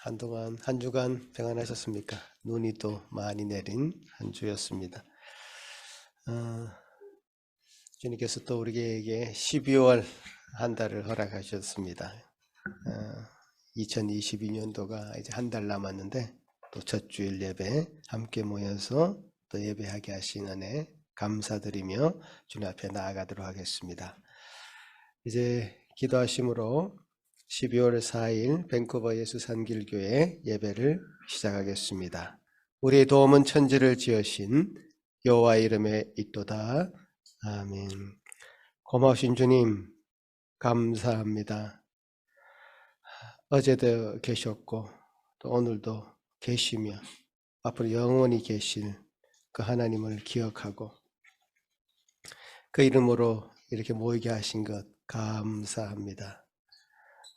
한동안 한 주간 평안하셨습니까? 눈이 또 많이 내린 한 주였습니다. 주님께서 또 우리에게 12월 한 달을 허락하셨습니다. 2022년도가 이제 한 달 남았는데 또 첫 주일 예배 함께 모여서 또 예배하게 하신 은혜 감사드리며 주님 앞에 나아가도록 하겠습니다. 이제 기도하심으로 12월 4일 밴쿠버 예수산길교회 예배를 시작하겠습니다. 우리의 도움은 천지를 지으신 여호와 이름에 있도다. 아멘. 고마우신 주님 감사합니다. 어제도 계셨고 또 오늘도 계시며 앞으로 영원히 계실 그 하나님을 기억하고 그 이름으로 이렇게 모이게 하신 것 감사합니다.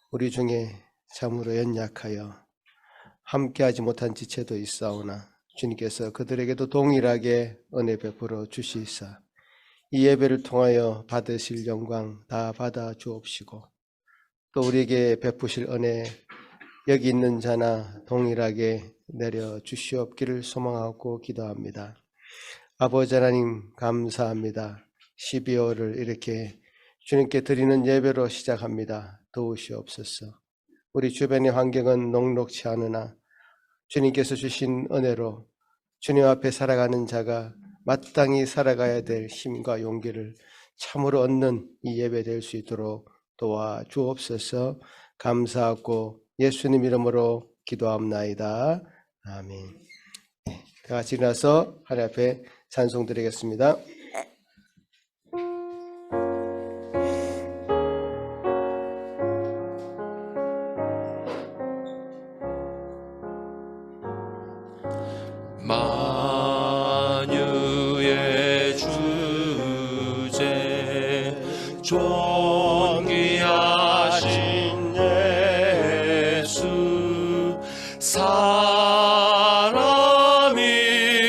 우리 중에 참으로 연약하여 함께하지 못한 지체도 있사오나 주님께서 그들에게도 동일하게 은혜 베풀어 주시사 이 예배를 통하여 받으실 영광 다 받아 주옵시고 또 우리에게 베푸실 은혜 여기 있는 자나 동일하게 내려 주시옵기를 소망하고 기도합니다. 아버지 하나님 감사합니다. 12월을 이렇게 주님께 드리는 예배로 시작합니다. 도우시옵소서. 우리 주변의 환경은 녹록치 않으나 주님께서 주신 은혜로 주님 앞에 살아가는 자가 마땅히 살아가야 될 힘과 용기를 참으로 얻는 이 예배 될 수 있도록 도와주옵소서. 감사하고 예수님 이름으로 기도합나이다. 아멘. 다 같이 일어나서 하나님 앞에 찬송 드리겠습니다. 만유의 주제 존귀하신 예수 사람이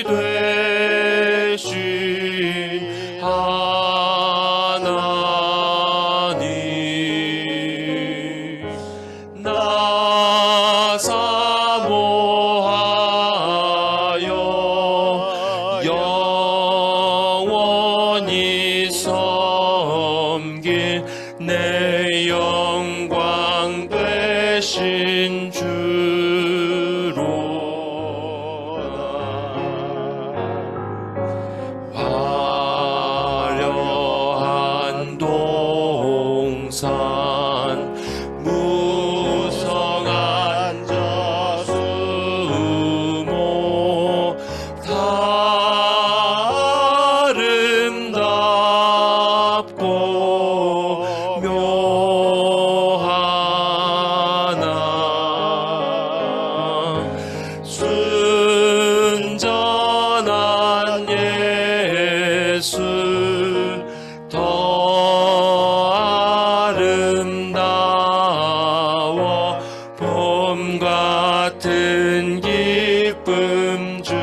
되신 하나님 나 사모하여 영원히 섬길 내 영광 되신 주로 화려한 동산 무성한 저수모 다 아름답고 묘하나 순전한 예수 더 아름다워 봄 같은 기쁨 주시네.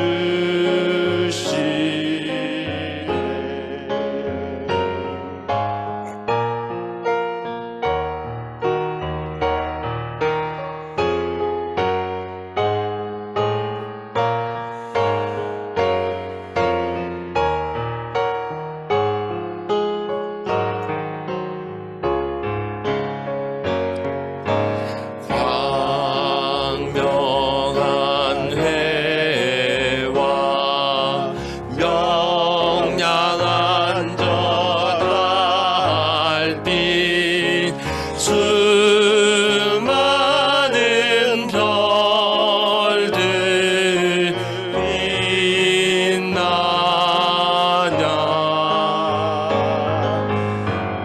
광명한 회와 명량한 저 달빛 수많은 별들 빛나냐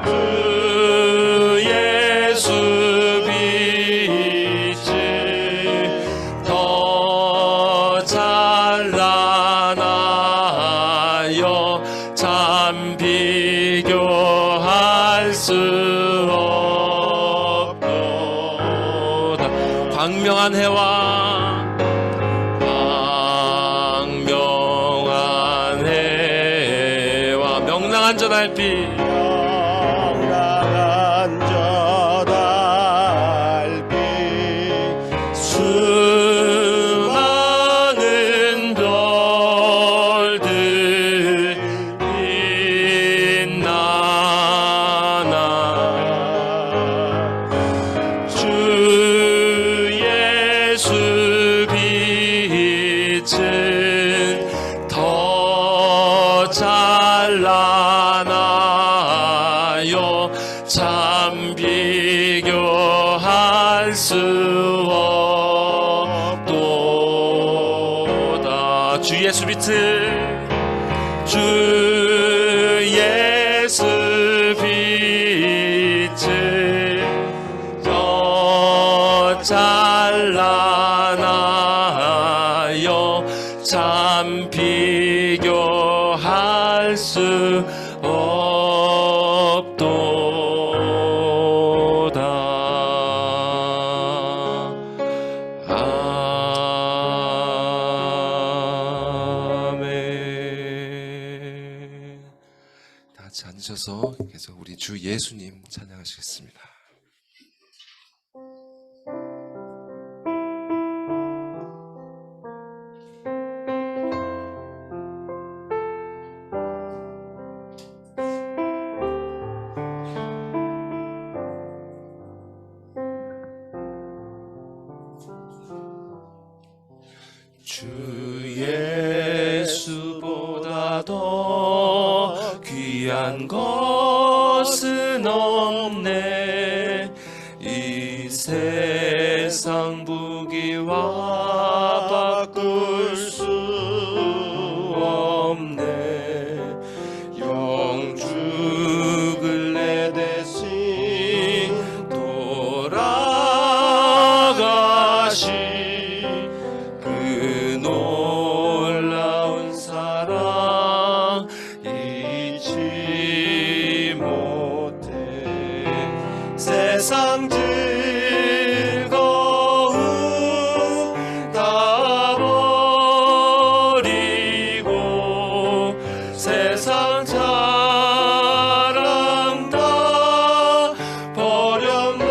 그 예수 빛이 더 찬란하여 참 비교할 수 없도다. 광명한 해와 명랑한 저 달빛 명랑한 저 달빛 비교할 수 없도다. 주 예수 빛을, 주 예수 빛을 저 찬란하여 참 비교할 수 없도다. 아멘. 다 같이 앉으셔서 계속 우리 주 예수님 찬양하시겠습니다. 주 예수보다 더 귀한 것은 없네. 이 세상 부귀와 바꿀 수 없네. 영죽을 내 대신 돌아가시 놀라운 사랑 잊지 못해. 세상 즐거움 다 버리고 세상 자랑 다 버렸네.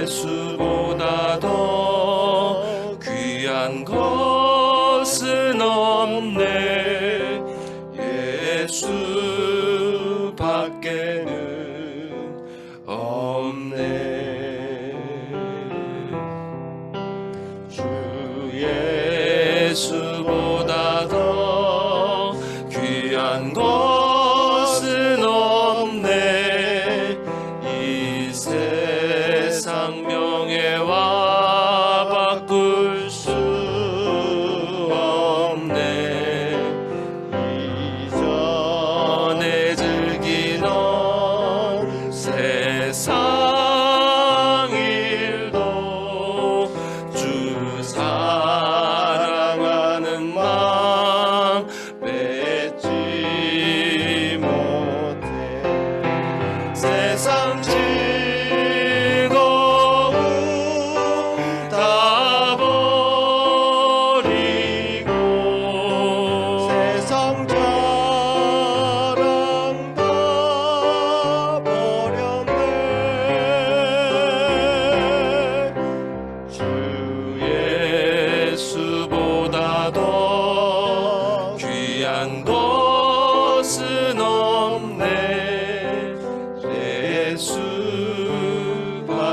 예수보다 더 귀한 것은 없네. 예수밖에는 없네. 주 예수보다 더 귀한 것은 없네. 이 세상 명예와 바꿀 수 없네. 이전에 즐기던 세상 일도 주 사랑하는 마음 뺏지 못해. 세상 다 버리고 세상 자랑 다 버렸네. 주 예수보다 더 귀한 것은 없네.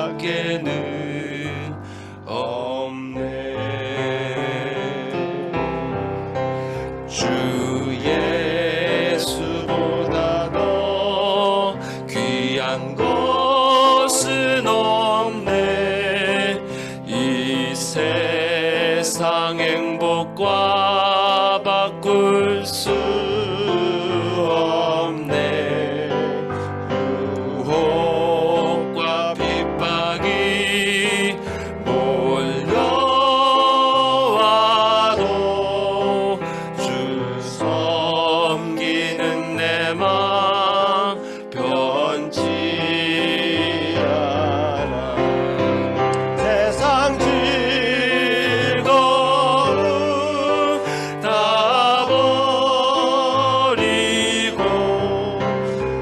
예수밖에는 없네. 주 예수보다 더 귀한 것은 없네. 이 세상 행복과 바꿀 수 없네. 유혹과 핍박이 몰려와도 주 섬기는 내 마음 변치 않아. 세상 즐거움 다 버리고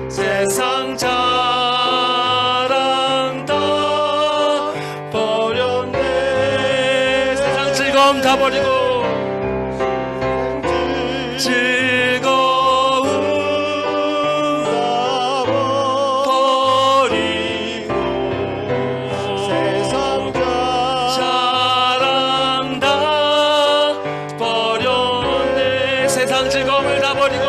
세상 자랑 다 버렸네. 세상 즐거움 다 버리고 즐거움 다 버리고 세상 자랑 다 버렸네. 세상 즐거움을 다 버리고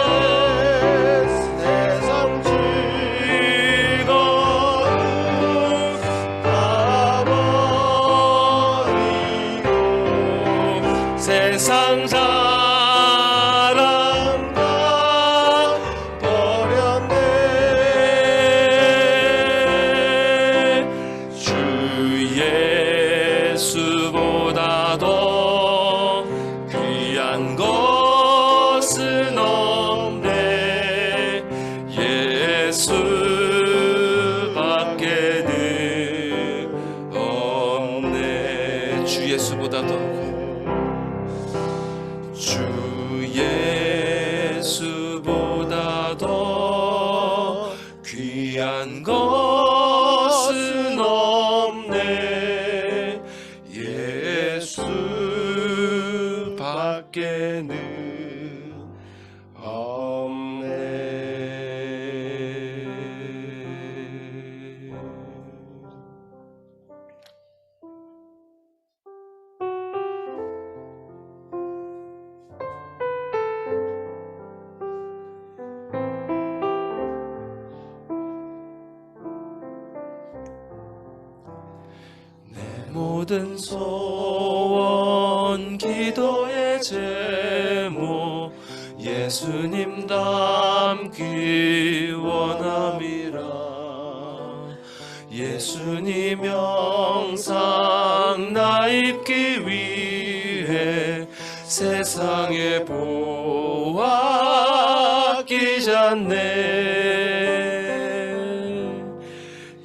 모든 소원 기도의 제목 예수님 닮기 원함이라. 예수님 영상 나 입기 위해 세상에 보았기잖네.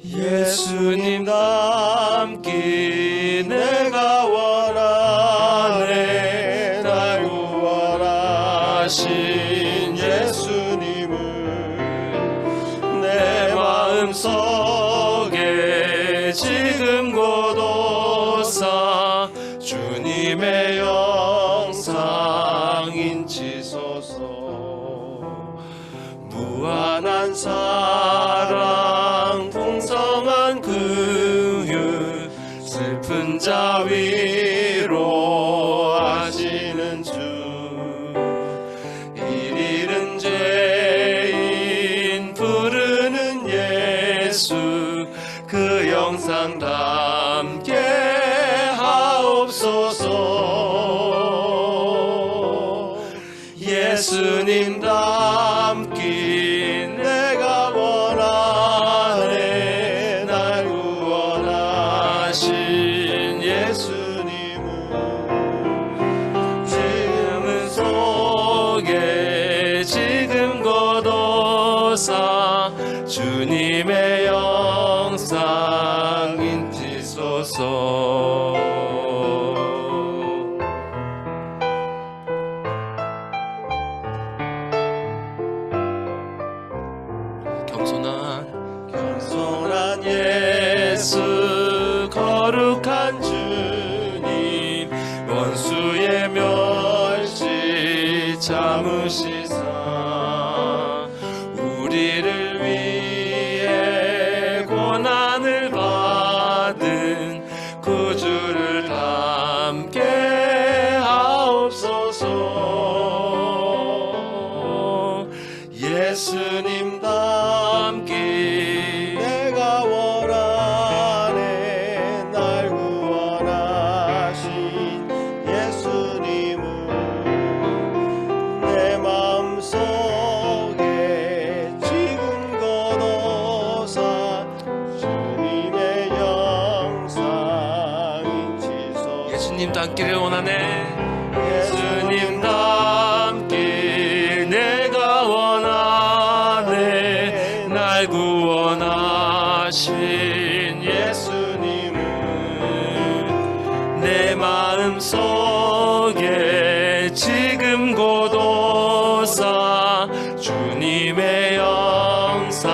예수님 닮기 내가 원하네. 날 구원하신 예수님을 내 마음속에 지금 고도사 주님의 영상 인치소서. 무한한 사랑 풍성한 긍휼 슬픈 자 위로하시는 주. 이리른 죄인 부르는 예수 그 영상 담게 하옵소서. 예수님 닮기 내가 원하네. 날 구원하신 예수님은 지금은 속에 지금 거도사 주님의 영상 인치소서. 겸손한 예수 거룩한 주님 원수의 멸시 참으시사 우리를 위해 고난을 받은 구주를 담게 하옵소서. 예수님 닮기 내가 원하네. 날 구원하신 예수님은 내 마음속에 지금 거도사 주님의 영상 인치소서. 예수님 닮기를 원하네. 예수님 닮기 내가 원하네. 날 구원하신 예수님은 내 마음속에 지금 고도사 주님의 영상.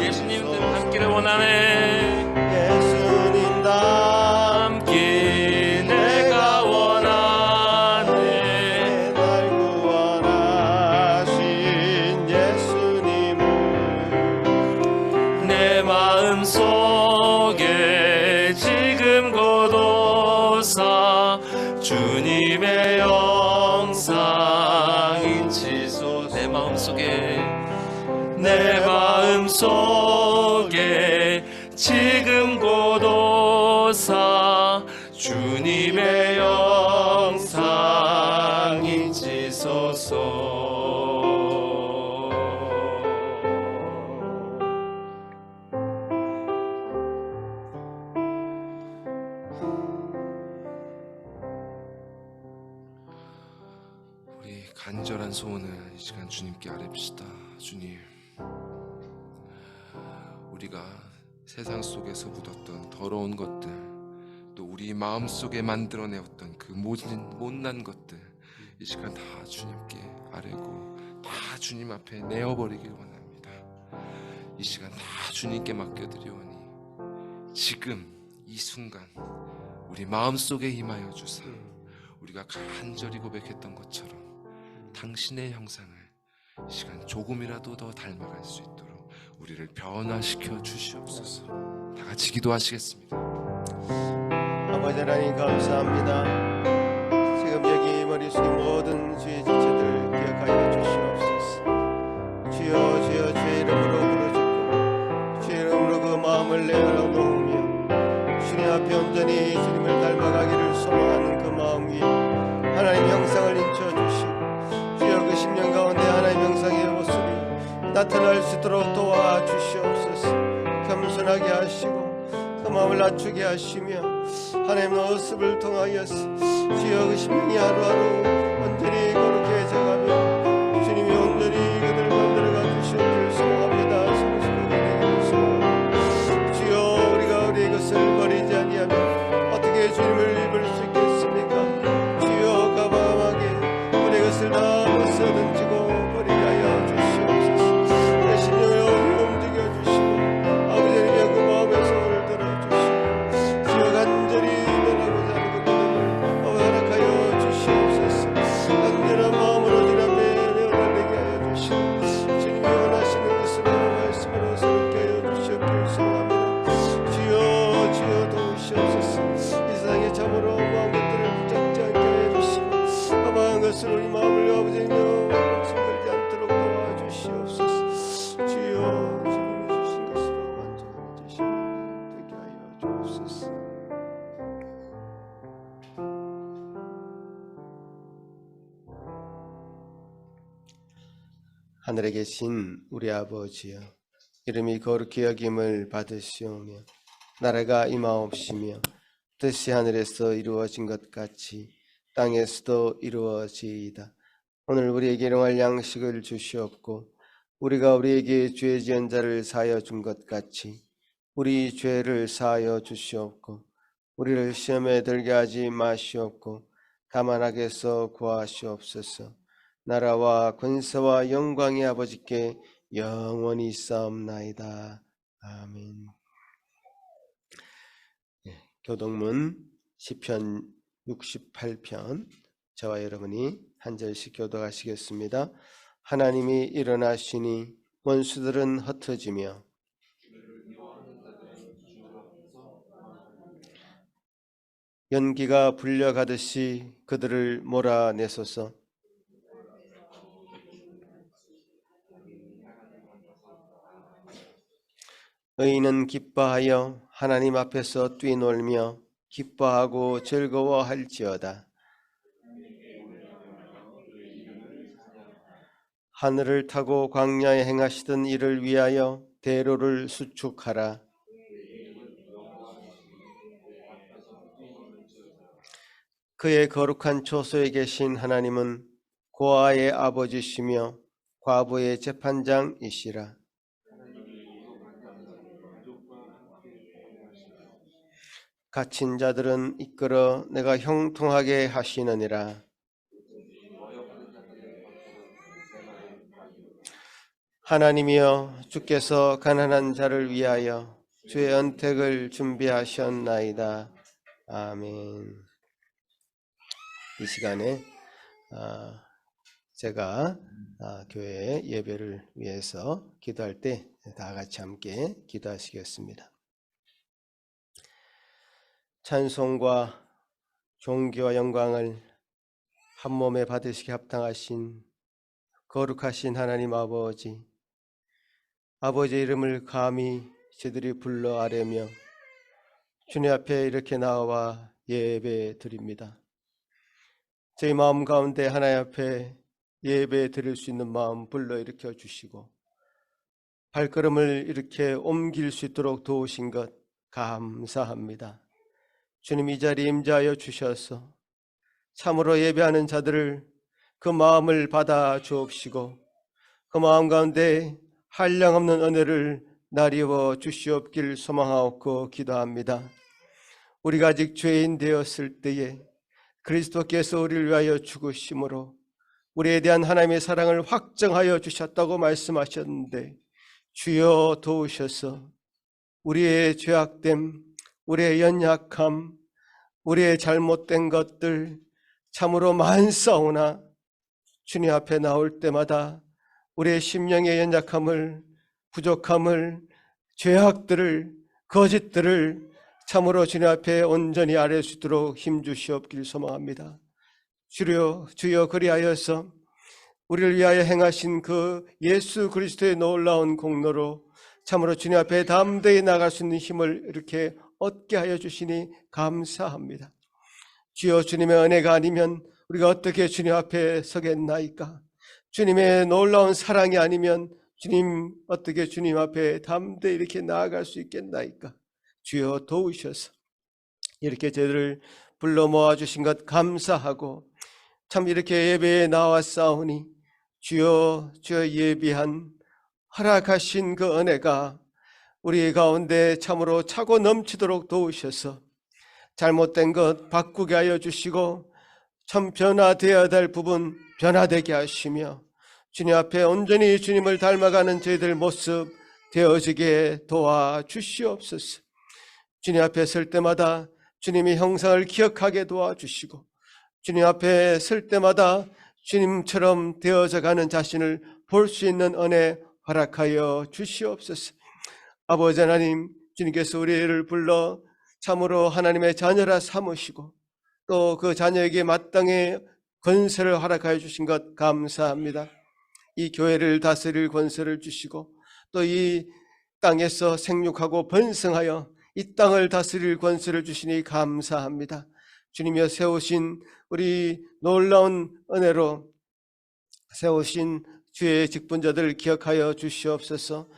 예수님 닮기를 원하네. 예수님 닮기 내가 원하네. 날 구원하신 예수님은 내 마음속에 지금 고도사 주님의 영상 인치소서. 내 마음속에 지금 고도사 주님의 영상 인치소서. 우리 간절한 소원을 이 시간 주님께 아뢰봅시다. 주님, 우리가 세상 속에서 묻었던 더러운 것들, 또 우리 마음속에 만들어내었던 그 못난 것들 이 시간 다 주님께 아뢰고 다 주님 앞에 내어버리길 원합니다. 이 시간 다 주님께 맡겨드리오니 지금 이 순간 우리 마음속에 임하여 주사 우리가 간절히 고백했던 것처럼 당신의 형상을 이 시간 조금이라도 더 닮아갈 수 있도록 우리를 변화시켜 주시옵소서. 다 같이 기도하시겠습니다. 아버지 하나님 감사합니다. 지금 여기 머릿속에 모든 주의 지체들 기억하여 주시옵소서. 주여 주여 주의 이름으로 부르짖고 주의 이름으로 그 마음을 내어놓으며 주님 앞에 나타날 수 있도록 도와주시옵소서. 겸손하게 하시고 그 마음을 낮추게 하시며 하나님의 모습을 통하여서 주여 그 심령이 하루하루 온전히 거룩해져가며 주님이 온전히 그들을 만들어가 주시옵기를 소원합니다. 성숙하게 되기를 소원합니다. 주여 우리가 우리의 것을 버리지 아니하면 어떻게 주님을 입을 수 있겠습니까? 주여 가감하게 우리의 것을 다 벗어던지고 버리게 하여 주시옵소서. 내 심령을 움직여 주시고 아버지 하나님의 그 마음의 소원을 들어주시고 주여 간절히 면하고자 하는 그 믿음을 허락하여 주시옵소서. 간절한 마음으로 주님 앞에 내어달리게 하여 주시고 주님이 원하시는 것으로 말씀으로 새롭게 하여 주시옵기를 소원합니다. 주여 주여 도우시옵소서. 이 세상에 참으로 마음 것들을 붙잡지 않게 하여 주시고 아마한 것으로 우리 마음을 아버지며 목숨 걸지 않도록 도와주시옵소서. 주여 주님이 주신 것으로 만족하게 되시고 되게 하여 주옵소서. 하늘에 계신 우리 아버지여, 이름이 거룩히 여김을 받으시오며 나라가 임하옵시며 뜻이 하늘에서 이루어진 것 같이 땅에서도 이루어지이다. 오늘 우리에게 일용할 양식을 주시옵고 우리가 우리에게 죄 지은 자를 사하여 준 것 같이 우리 죄를 사하여 주시옵고 우리를 시험에 들게 하지 마시옵고 다만 악에서 구하시옵소서. 나라와 권세와 영광이 아버지께 영원히 있사옵나이다. 아멘. 교독문 시편 68편 저와 여러분이 한 절씩 교독하시겠습니다. 하나님이 일어나시니 원수들은 흩어지며 연기가 불려가듯이 그들을 몰아내소서. 의인은 기뻐하여 하나님 앞에서 뛰놀며 기뻐하고 즐거워할지어다. 하늘을 타고 광야에 행하시던 이를 위하여 대로를 수축하라. 그의 거룩한 초소에 계신 하나님은 고아의 아버지시며 과부의 재판장이시라. 갇힌 자들은 이끌어 내가 형통하게 하시느니라. 하나님이여, 주께서 가난한 자를 위하여 주의 언택을 준비하셨나이다. 아멘. 이 시간에 제가 교회 예배를 위해서 기도할 때 다 같이 함께 기도하시겠습니다. 찬송과 존귀와 영광을 한 몸에 받으시기 합당하신 거룩하신 하나님 아버지, 아버지의 이름을 감히 저들이 불러 아뢰며 주님 앞에 이렇게 나와 예배 드립니다. 저희 마음 가운데 하나님 앞에 예배 드릴 수 있는 마음 불러일으켜 주시고 발걸음을 이렇게 옮길 수 있도록 도우신 것 감사합니다. 주님, 이 자리에 임재하여 주셔서 참으로 예배하는 자들을 그 마음을 받아 주옵시고 그 마음 가운데 한량없는 은혜를 나리워 주시옵길 소망하옵고 기도합니다. 우리가 아직 죄인 되었을 때에 그리스도께서 우리를 위하여 죽으심으로 우리에 대한 하나님의 사랑을 확정하여 주셨다고 말씀하셨는데, 주여 도우셔서 우리의 죄악됨, 우리의 연약함, 우리의 잘못된 것들 참으로 많사오나 주님 앞에 나올 때마다 우리의 심령의 연약함을, 부족함을, 죄악들을, 거짓들을 참으로 주님 앞에 온전히 아뢰 수 있도록 힘주시옵길 소망합니다. 주여 그리하여서 우리를 위하여 행하신 그 예수 그리스도의 놀라운 공로로 참으로 주님 앞에 담대히 나갈 수 있는 힘을 이렇게 얻게 하여 주시니 감사합니다. 주여, 주님의 은혜가 아니면 우리가 어떻게 주님 앞에 서겠나이까? 주님의 놀라운 사랑이 아니면 주님, 어떻게 주님 앞에 담대히 이렇게 나아갈 수 있겠나이까? 주여 도우셔서 이렇게 저희를 불러 모아주신 것 감사하고, 참 이렇게 예배에 나왔사오니 주여 예비한 허락하신 그 은혜가 우리 가운데 참으로 차고 넘치도록 도우셔서 잘못된 것 바꾸게 하여 주시고, 참 변화되어야 될 부분 변화되게 하시며, 주님 앞에 온전히 주님을 닮아가는 저희들 모습 되어지게 도와주시옵소서. 주님 앞에 설 때마다 주님의 형상을 기억하게 도와주시고, 주님 앞에 설 때마다 주님처럼 되어져 가는 자신을 볼 수 있는 은혜 허락하여 주시옵소서. 아버지 하나님, 주님께서 우리를 불러 참으로 하나님의 자녀라 삼으시고, 또 그 자녀에게 마땅히 권세를 허락하여 주신 것 감사합니다. 이 교회를 다스릴 권세를 주시고, 또 이 땅에서 생육하고 번성하여 이 땅을 다스릴 권세를 주시니 감사합니다. 주님이여, 세우신 우리 놀라운 은혜로 세우신 주의 직분자들을 기억하여 주시옵소서.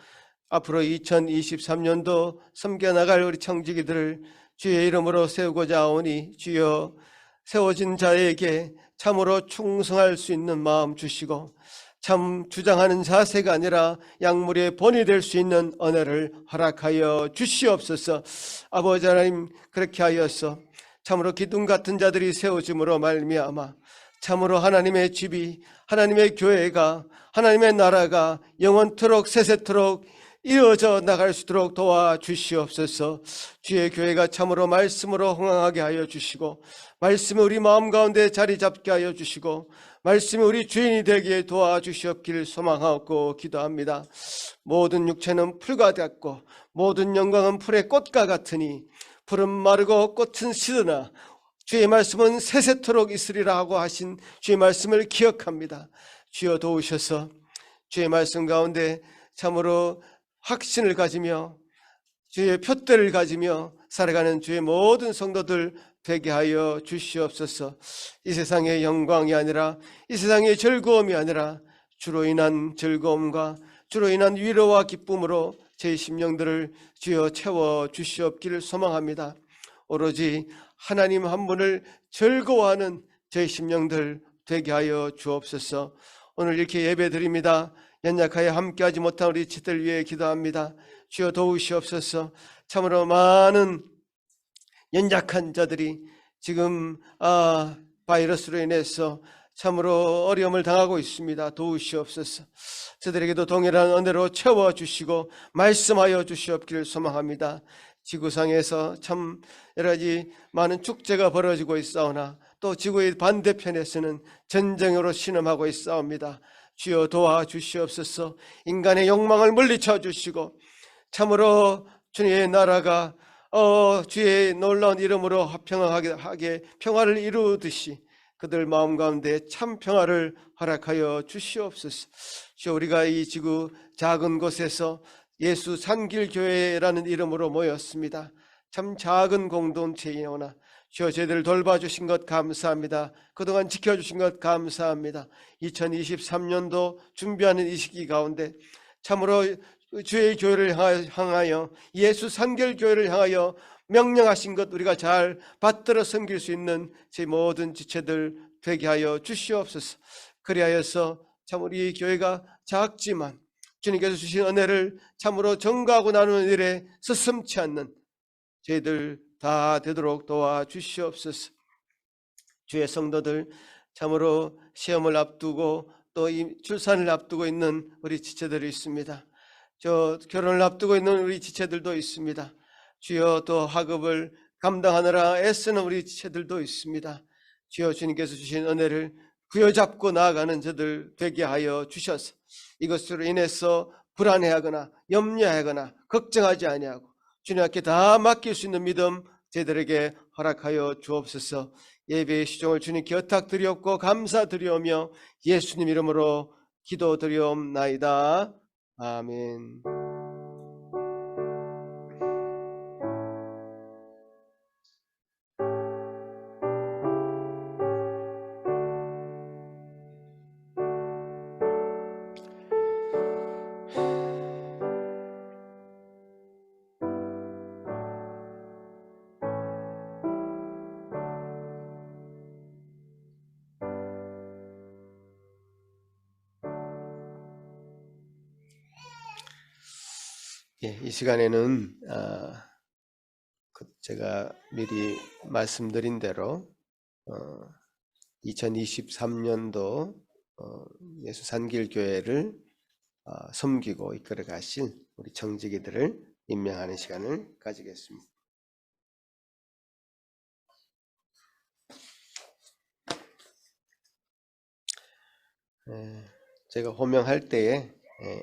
앞으로 2023년도 섬겨나갈 우리 청지기들을 주의 이름으로 세우고자 하오니, 주여 세워진 자에게 참으로 충성할 수 있는 마음 주시고, 참 주장하는 자세가 아니라 약물의 본이 될 수 있는 은혜를 허락하여 주시옵소서. 아버지 하나님, 그렇게 하여서 참으로 기둥 같은 자들이 세워짐으로 말미암아 참으로 하나님의 집이, 하나님의 교회가, 하나님의 나라가 영원토록 세세토록 이어져 나갈 수 있도록 도와주시옵소서. 주의 교회가 참으로 말씀으로 흥황하게 하여 주시고, 말씀이 우리 마음 가운데 자리 잡게 하여 주시고, 말씀이 우리 주인이 되게 도와주시옵기를 소망하고 기도합니다. 모든 육체는 풀과 같고 모든 영광은 풀의 꽃과 같으니, 풀은 마르고 꽃은 시드나 주의 말씀은 세세토록 있으리라 하고 하신 주의 말씀을 기억합니다. 주여 도우셔서 주의 말씀 가운데 참으로 확신을 가지며 주의 표대를 가지며 살아가는 주의 모든 성도들 되게 하여 주시옵소서. 이 세상의 영광이 아니라, 이 세상의 즐거움이 아니라 주로 인한 즐거움과 주로 인한 위로와 기쁨으로 제 심령들을 주여 채워 주시옵기를 소망합니다. 오로지 하나님 한 분을 즐거워하는 제 심령들 되게 하여 주옵소서. 오늘 이렇게 예배드립니다. 연약하여 함께하지 못한 우리 지체들 위해 기도합니다. 주여 도우시옵소서. 참으로 많은 연약한 자들이 지금 바이러스로 인해서 참으로 어려움을 당하고 있습니다. 도우시옵소서. 저들에게도 동일한 은혜로 채워주시고 말씀하여 주시옵기를 소망합니다. 지구상에서 참 여러 가지 많은 축제가 벌어지고 있사오나, 또 지구의 반대편에서는 전쟁으로 신음하고 있사옵니다. 주여 도와주시옵소서. 인간의 욕망을 물리쳐 주시고, 참으로 주님의 나라가 주의 놀라운 이름으로 화평하게 평화를 이루듯이 그들 마음 가운데 참 평화를 허락하여 주시옵소서. 주여, 우리가 이 지구 작은 곳에서 예수 산길교회라는 이름으로 모였습니다. 참 작은 공동체이오나 주여, 저희들을 돌봐주신 것 감사합니다. 그동안 지켜주신 것 감사합니다. 2023년도 준비하는 이 시기 가운데 참으로 주의 교회를 향하여, 예수 산결교회를 향하여 명령하신 것 우리가 잘 받들어 섬길 수 있는 제 모든 지체들 되게 하여 주시옵소서. 그리하여서 참 우리 교회가 작지만 주님께서 주신 은혜를 참으로 전가하고 나누는 일에 서슴지 않는 저희들 다 되도록 도와주시옵소서. 주의 성도들, 참으로 시험을 앞두고 또 이 출산을 앞두고 있는 우리 지체들이 있습니다. 결혼을 앞두고 있는 우리 지체들도 있습니다. 주여, 또 학업을 감당하느라 애쓰는 우리 지체들도 있습니다. 주여, 주님께서 주신 은혜를 부여잡고 나아가는 저들 되게 하여 주셔서 이것으로 인해서 불안해하거나 염려하거나 걱정하지 아니하고 주님 앞에 다 맡길 수 있는 믿음 저희들에게 허락하여 주옵소서. 예배의 시종을 주님께 의탁드리옵고 감사드리오며 예수님 이름으로 기도드리옵나이다. 아멘. 예, 이 시간에는 제가 미리 말씀드린 대로 2023년도 예수 산길교회를 섬기고 이끌어 가실 우리 청지기들을 임명하는 시간을 가지겠습니다. 제가 호명할 때에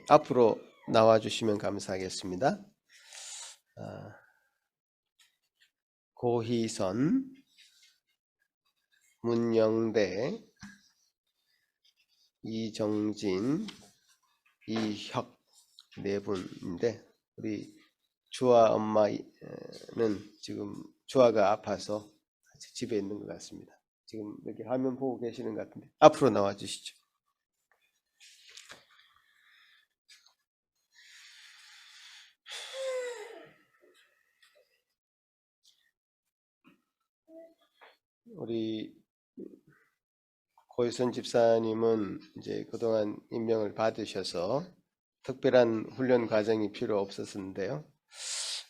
앞으로 나와주시면 감사하겠습니다. 고희선, 문영대, 이정진, 이혁 네 분인데 우리 주아 엄마는 지금 주아가 아파서 집에 있는 것 같습니다. 지금 여기 화면 보고 계시는 것 같은데 앞으로 나와 주시죠. 우리 고혜선 집사님은 이제 그동안 임명을 받으셔서 특별한 훈련 과정이 필요 없었는데요.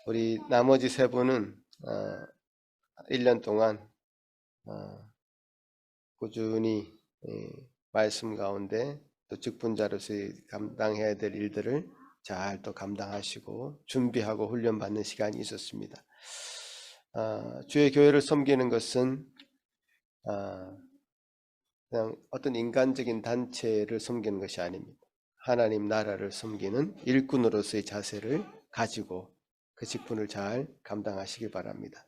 우리 나머지 세 분은 1년 동안 꾸준히 말씀 가운데 또 직분자로서 감당해야 될 일들을 잘 또 감당하시고 준비하고 훈련받는 시간이 있었습니다. 주의 교회를 섬기는 것은 그냥 어떤 인간적인 단체를 섬기는 것이 아닙니다. 하나님 나라를 섬기는 일꾼으로서의 자세를 가지고 그 직분을 잘 감당하시기 바랍니다.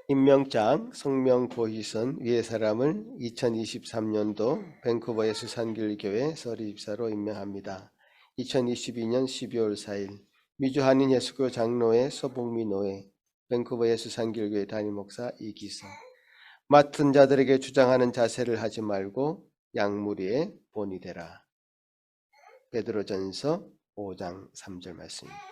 임명장 성명 고희선 위의 사람을 2023년도 밴쿠버 예수산길교회 서리집사로 임명합니다. 2022년 12월 4일 미주 한인 예수교 장로회 서복미 노회 밴쿠버 예수산길교회 담임목사 이기성. 맡은 자들에게 주장하는 자세를 하지 말고 양무리의 본이 되라. 베드로전서 5장 3절 말씀입니다.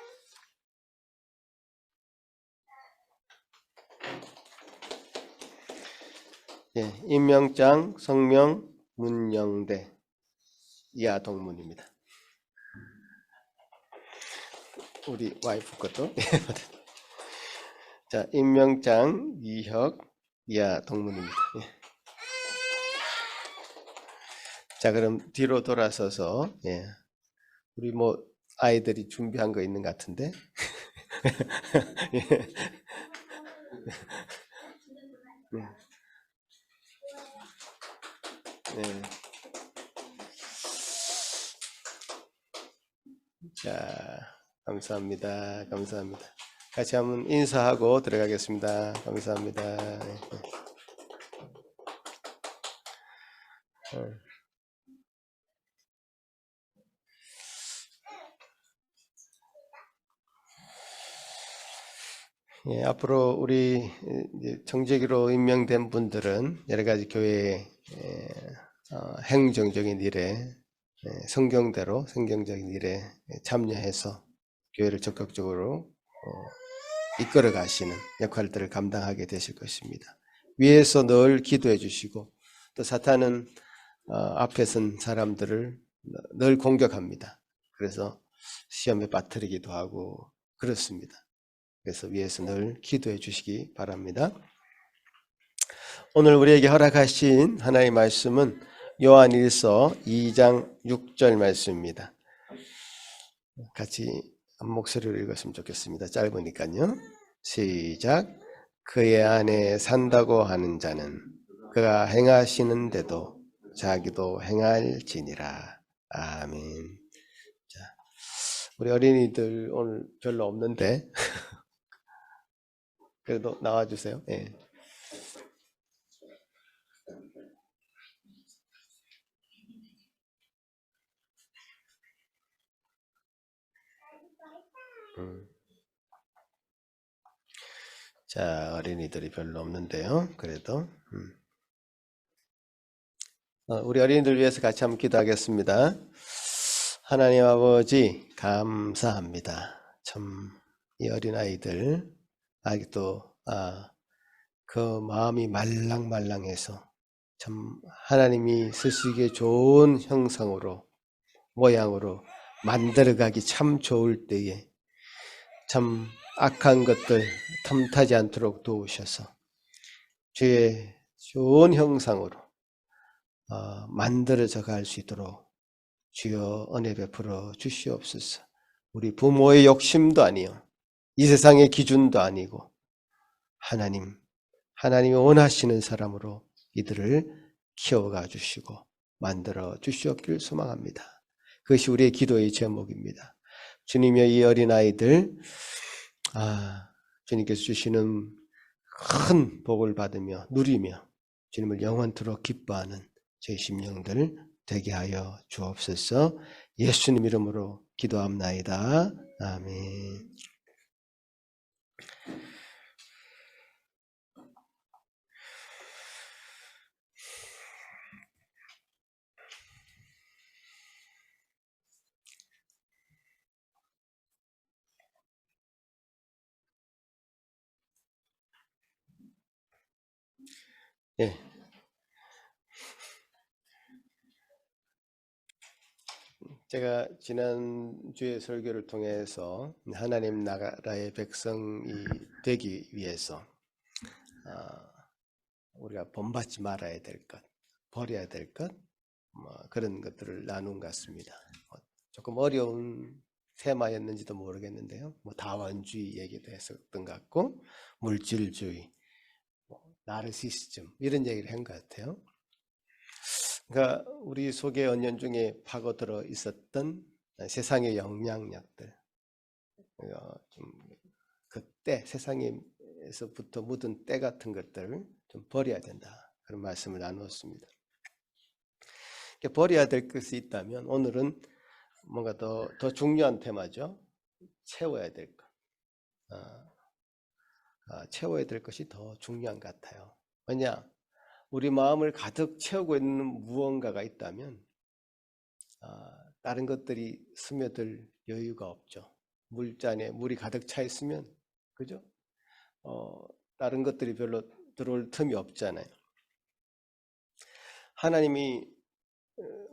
예, 임명장 성명 문영대 이하 동문입니다. 우리 와이프 것도. 자, 임명장 이혁 이하 동문입니다. 예. 자, 그럼 뒤로 돌아서서 우리 뭐 아이들이 준비한 거 있는 것 같은데. 예. 네. 자, 감사합니다. 감사합니다. 같이 한번 인사하고 들어가겠습니다. 감사합니다. 예, 앞으로 우리 정직으로 임명된 분들은 여러 가지 교회의 행정적인 일에 성경적인 일에 참여해서 교회를 적극적으로 이끌어 가시는 역할들을 감당하게 되실 것입니다. 위에서 늘 기도해 주시고 또 사탄은 앞에 선 사람들을 늘 공격합니다. 그래서 시험에 빠뜨리기도 하고 그렇습니다. 그래서 위에서 늘 기도해 주시기 바랍니다. 오늘 우리에게 허락하신 하나님의 말씀은 요한일서 2장 6절 말씀입니다. 같이 한 목소리로 읽었으면 좋겠습니다. 짧으니까요. 시작. 그의 안에 산다고 하는 자는 그가 행하시는데도 자기도 행할지니라. 아멘. 자, 우리 어린이들 오늘 별로 없는데 그래도 나와주세요. 예. 자, 어린이들이 별로 없는데요. 그래도 우리 어린이들 위해서 같이 한번 기도하겠습니다. 하나님 아버지 감사합니다. 참 이 어린아이들 아직도 그 마음이 말랑말랑해서 참 하나님이 쓰시기에 좋은 형상으로 모양으로 만들어가기 참 좋을 때에 참 악한 것들 틈타지 않도록 도우셔서 주의 좋은 형상으로 만들어져 갈 수 있도록 주여 은혜 베풀어 주시옵소서. 우리 부모의 욕심도 아니요 이 세상의 기준도 아니고 하나님이 원하시는 사람으로 이들을 키워가 주시고 만들어 주시옵길 소망합니다. 그것이 우리의 기도의 제목입니다. 주님의 이 어린아이들 주님께서 주시는 큰 복을 받으며 누리며 주님을 영원토록 기뻐하는 저희 심령들 되게 하여 주옵소서. 예수님 이름으로 기도합나이다. 아멘. 예. 제가 지난주에 설교를 통해서 하나님 나라의 백성이 되기 위해서 우리가 본받지 말아야 될 것, 버려야 될 것, 그런 것들을 나눈 것 같습니다. 조금 어려운 테마였는지도 모르겠는데요. 다원주의 얘기도 했었던 것 같고, 물질주의, 나르시시즘 이런 얘기를 한 것 같아요. 그러니까 우리 속에 언연 중에 파고들어 있었던 세상의 영향력들, 좀 그때 세상에서부터 묻은 때 같은 것들을 좀 버려야 된다. 그런 말씀을 나누었습니다. 버려야 될 것이 있다면 오늘은 뭔가 더 중요한 테마죠. 채워야 될 것. 채워야 될 것이 더 중요한 것 같아요. 왜냐? 우리 마음을 가득 채우고 있는 무언가가 있다면 다른 것들이 스며들 여유가 없죠. 물잔에 물이 가득 차 있으면 그죠? 다른 것들이 별로 들어올 틈이 없잖아요. 하나님이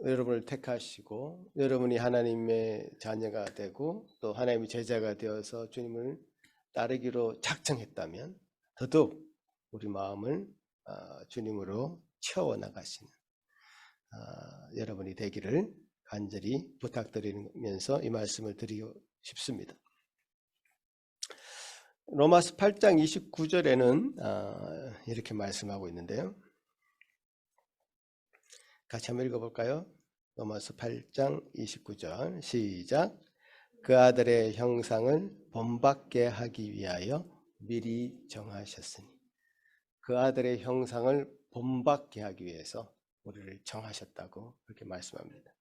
여러분을 택하시고 여러분이 하나님의 자녀가 되고 또 하나님의 제자가 되어서 주님을 따르기로 작정했다면 더더욱 우리 마음을 주님으로 채워나가시는 여러분이 되기를 간절히 부탁드리면서 이 말씀을 드리고 싶습니다. 로마서 8장 29절에는 이렇게 말씀하고 있는데요. 같이 한번 읽어볼까요? 로마서 8장 29절 시작. 그 아들의 형상을 본받게 하기 위하여 미리 정하셨으니. 그 아들의 형상을 본받게 하기 위해서 우리를 정하셨다고 그렇게 말씀합니다.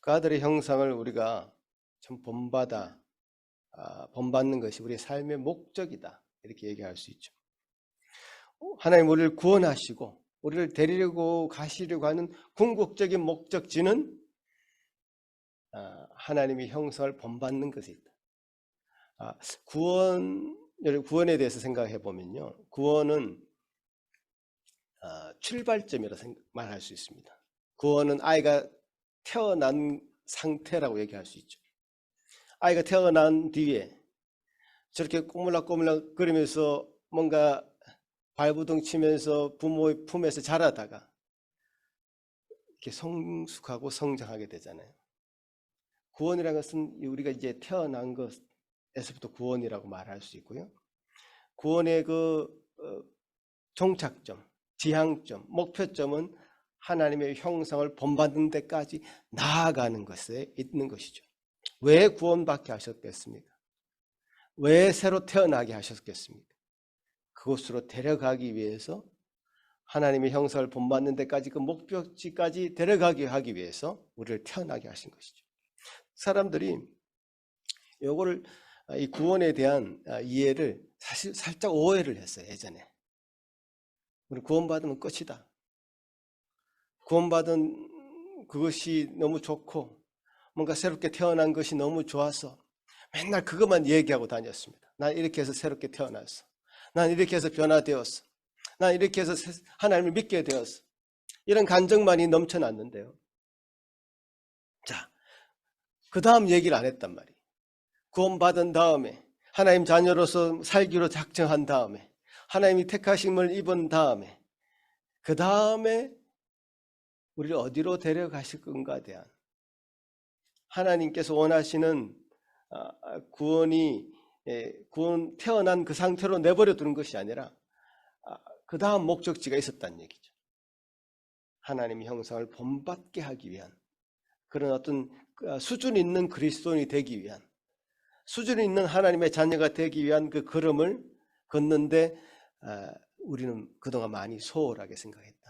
그 아들의 형상을 우리가 참 본받는 것이 우리의 삶의 목적이다 이렇게 얘기할 수 있죠. 하나님 우리를 구원하시고 우리를 데리고 가시려고 하는 궁극적인 목적지는 하나님의 형상을 본받는 것이 있다. 구원에 대해서 생각해 보면요, 구원은 출발점이라 말할 수 있습니다. 구원은 아이가 태어난 상태라고 얘기할 수 있죠. 아이가 태어난 뒤에 저렇게 꼬물락꼬물락 거리면서 뭔가 발부둥 치면서 부모의 품에서 자라다가 이렇게 성숙하고 성장하게 되잖아요. 구원이라는 것은 우리가 이제 태어난 것에서부터 구원이라고 말할 수 있고요. 구원의 그 종착점, 지향점, 목표점은 하나님의 형상을 본받는 데까지 나아가는 것에 있는 것이죠. 왜 구원받게 하셨겠습니까? 왜 새로 태어나게 하셨겠습니까? 그곳으로 데려가기 위해서 하나님의 형상을 본받는 데까지 그 목표지까지 데려가게 하기 위해서 우리를 태어나게 하신 것이죠. 사람들이 요거를 이 구원에 대한 이해를 사실 살짝 오해를 했어요. 예전에 우리 구원받으면 끝이다. 구원받은 그것이 너무 좋고 뭔가 새롭게 태어난 것이 너무 좋아서 맨날 그것만 얘기하고 다녔습니다. 난 이렇게 해서 새롭게 태어났어. 난 이렇게 해서 변화되었어. 난 이렇게 해서 하나님을 믿게 되었어. 이런 감정만이 넘쳐났는데요. 자, 그 다음 얘기를 안 했단 말이에요. 구원받은 다음에 하나님 자녀로서 살기로 작정한 다음에 하나님이 택하심을 입은 다음에 그 다음에 우리를 어디로 데려가실 건가에 대한 하나님께서 원하시는 구원 태어난 그 상태로 내버려 두는 것이 아니라 그 다음 목적지가 있었다는 얘기죠. 하나님의 형상을 본받게 하기 위한 그런 어떤 수준 있는 그리스도인이 되기 위한 수준 있는 하나님의 자녀가 되기 위한 그 걸음을 걷는데 우리는 그동안 많이 소홀하게 생각했다.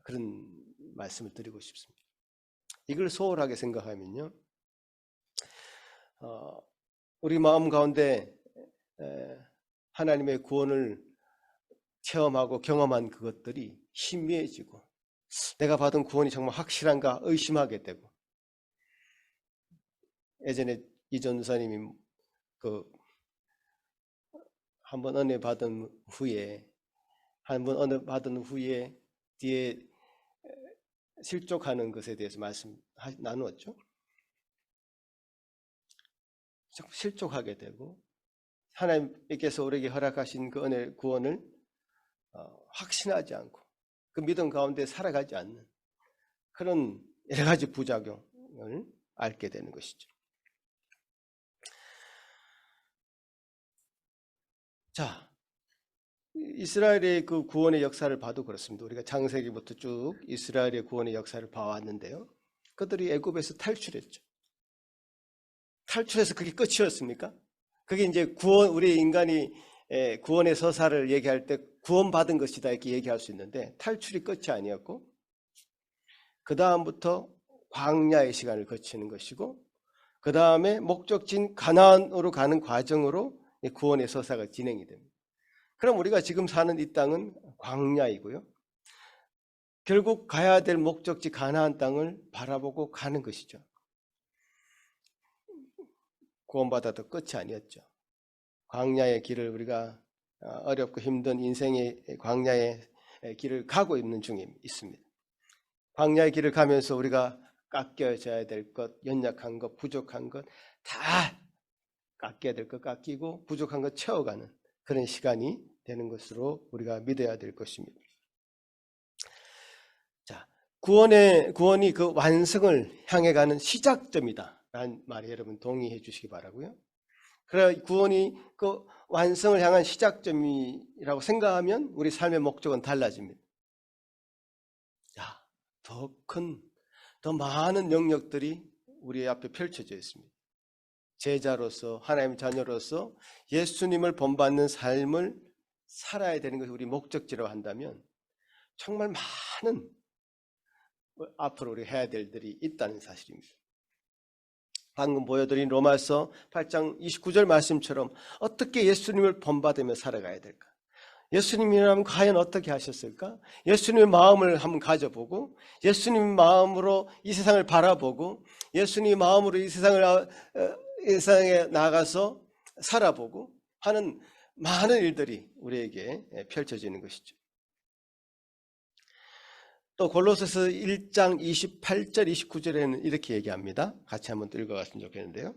그런 말씀을 드리고 싶습니다. 이걸 소홀하게 생각하면요, 우리 마음 가운데 하나님의 구원을 체험하고 경험한 그것들이 희미해지고 내가 받은 구원이 정말 확실한가 의심하게 되고, 예전에 이 전도사님이 한번 은혜 받은 후에 뒤에 실족하는 것에 대해서 말씀 나누었죠. 실족하게 되고 하나님께서 우리에게 허락하신 그 은혜 구원을 확신하지 않고 그 믿음 가운데 살아가지 않는 그런 여러 가지 부작용을 앓게 되는 것이죠. 자, 이스라엘의 그 구원의 역사를 봐도 그렇습니다. 우리가 창세기부터 쭉 이스라엘의 구원의 역사를 봐왔는데요, 그들이 애굽에서 탈출했죠. 탈출해서 그게 끝이었습니까? 그게 이제 우리 인간이 구원의 서사를 얘기할 때 구원받은 것이다 이렇게 얘기할 수 있는데, 탈출이 끝이 아니었고 그 다음부터 광야의 시간을 거치는 것이고 그 다음에 목적지인 가나안으로 가는 과정으로 구원의 서사가 진행이 됩니다. 그럼 우리가 지금 사는 이 땅은 광야이고요, 결국 가야 될 목적지 가나안 땅을 바라보고 가는 것이죠. 구원받아도 끝이 아니었죠. 광야의 길을 우리가 어렵고 힘든 인생의 광야의 길을 가고 있는 중에 있습니다. 광야의 길을 가면서 우리가 깎여져야 될 것, 연약한 것, 부족한 것 다 깎여야 될 것 깎이고 부족한 것 채워가는 그런 시간이 되는 것으로 우리가 믿어야 될 것입니다. 자, 구원이 그 완성을 향해 가는 시작점이다 라는 말에 여러분 동의해 주시기 바라고요. 그래, 구원이 그 완성을 향한 시작점이라고 생각하면 우리 삶의 목적은 달라집니다. 더 많은 영역들이 우리 앞에 펼쳐져 있습니다. 제자로서, 하나님의 자녀로서 예수님을 본받는 삶을 살아야 되는 것이 우리 목적지라고 한다면 정말 많은 앞으로 우리가 해야 될 일들이 있다는 사실입니다. 방금 보여드린 로마서 8장 29절 말씀처럼 어떻게 예수님을 본받으며 살아가야 될까? 예수님이라면 과연 어떻게 하셨을까? 예수님의 마음을 한번 가져보고 예수님의 마음으로 이 세상을 바라보고 예수님의 마음으로 이 세상에 나가서 살아보고 하는 많은 일들이 우리에게 펼쳐지는 것이죠. 또 골로새서 1장 28절 29절에는 이렇게 얘기합니다. 같이 한번 또 읽어봤으면 좋겠는데요.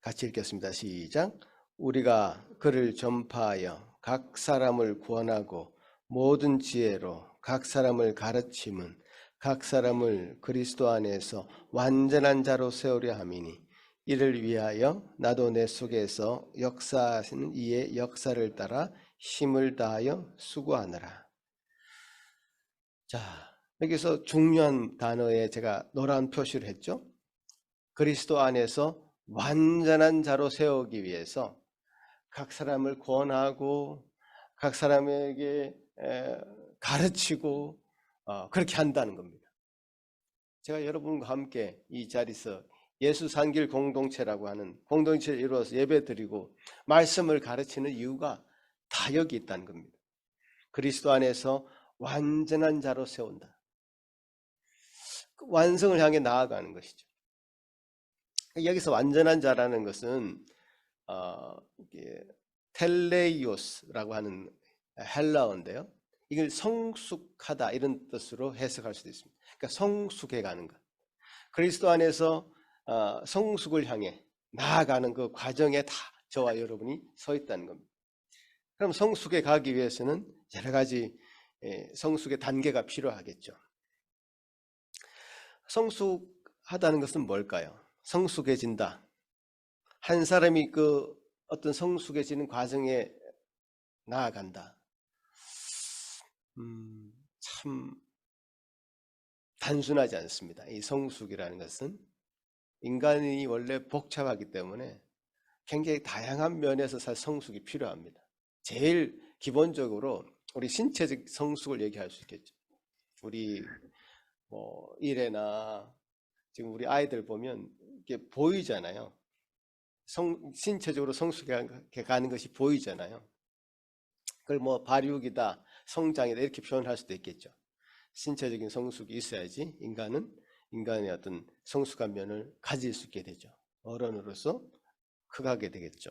같이 읽겠습니다. 시작. 우리가 그를 전파하여 각 사람을 구원하고 모든 지혜로 각 사람을 가르침은 각 사람을 그리스도 안에서 완전한 자로 세우려 함이니 이를 위하여 나도 내 속에서 역사하시는 이의 역사를 따라 힘을 다하여 수고하느라. 자, 여기서 중요한 단어에 제가 노란 표시를 했죠. 그리스도 안에서 완전한 자로 세우기 위해서 각 사람을 구원하고 각 사람에게 가르치고 그렇게 한다는 겁니다. 제가 여러분과 함께 이 자리에서 예수 산길 공동체라고 하는 공동체를 이루어서 예배드리고 말씀을 가르치는 이유가 다 여기 있다는 겁니다. 그리스도 안에서 완전한 자로 세운다. 완성을 향해 나아가는 것이죠. 여기서 완전한 자라는 것은 텔레이오스라고 하는 헬라어인데요, 이걸 성숙하다 이런 뜻으로 해석할 수도 있습니다. 그러니까 성숙해 가는 것. 그리스도 안에서 성숙을 향해 나아가는 그 과정에 다 저와 여러분이 서 있다는 겁니다. 그럼 성숙에 가기 위해서는 여러 가지 성숙의 단계가 필요하겠죠. 성숙하다는 것은 뭘까요? 성숙해진다. 한 사람이 그 어떤 성숙해지는 과정에 나아간다. 참 단순하지 않습니다. 이 성숙이라는 것은 인간이 원래 복잡하기 때문에 굉장히 다양한 면에서 성숙이 필요합니다. 제일 기본적으로 우리 신체적 성숙을 얘기할 수 있겠죠. 우리 일에나 지금 우리 아이들 보면 이게 보이잖아요. 신체적으로 성숙해 가는 것이 보이잖아요. 그걸 발육이다, 성장이다 이렇게 표현할 수도 있겠죠. 신체적인 성숙이 있어야지 인간의 어떤 성숙한 면을 가질 수 있게 되죠. 어른으로서 커가게 되겠죠.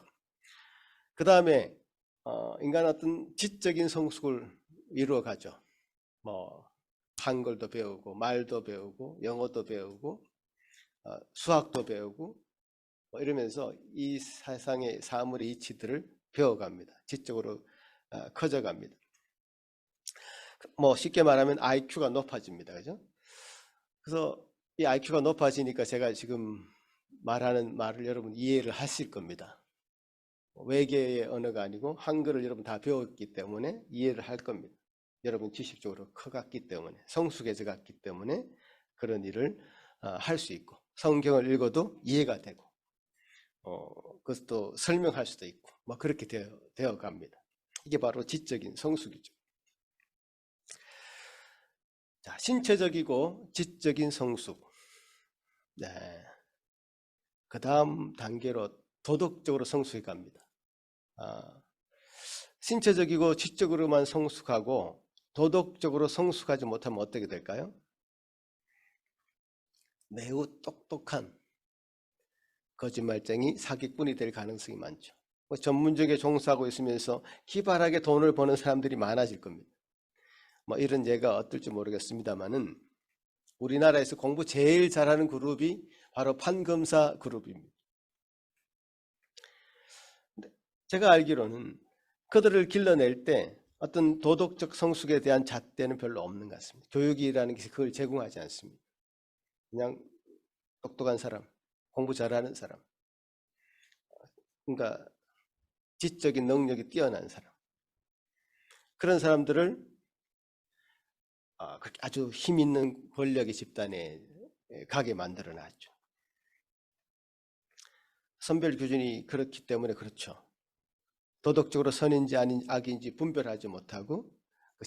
그 다음에 인간은 어떤 지적인 성숙을 이루어가죠. 한글도 배우고 말도 배우고 영어도 배우고 수학도 배우고 이러면서 이 세상의 사물의 이치들을 배워갑니다. 지적으로 커져갑니다. 쉽게 말하면 IQ가 높아집니다. 그죠? 그래서 이 IQ가 높아지니까 제가 지금 말하는 말을 여러분 이해를 하실 겁니다. 외계의 언어가 아니고 한글을 여러분 다 배웠기 때문에 이해를 할 겁니다. 여러분 지식적으로 커갔기 때문에 성숙해져 갔기 때문에 그런 일을 할 수 있고 성경을 읽어도 이해가 되고 그것도 설명할 수도 있고 그렇게 되어 갑니다. 이게 바로 지적인 성숙이죠. 자, 신체적이고 지적인 성숙. 네. 그 다음 단계로 도덕적으로 성숙해 갑니다. 신체적이고 지적으로만 성숙하고 도덕적으로 성숙하지 못하면 어떻게 될까요? 매우 똑똑한 거짓말쟁이 사기꾼이 될 가능성이 많죠. 전문직에 종사하고 있으면서 기발하게 돈을 버는 사람들이 많아질 겁니다. 이런 예가 어떨지 모르겠습니다만은 우리나라에서 공부 제일 잘하는 그룹이 바로 판검사 그룹입니다. 제가 알기로는 그들을 길러낼 때 어떤 도덕적 성숙에 대한 잣대는 별로 없는 것 같습니다. 교육이라는 게 그걸 제공하지 않습니다. 그냥 똑똑한 사람, 공부 잘하는 사람, 그러니까 지적인 능력이 뛰어난 사람, 그런 사람들을 아주 힘 있는 권력의 집단에 가게 만들어 놨죠. 선별 기준이 그렇기 때문에 그렇죠. 도덕적으로 선인지 악인지 분별하지 못하고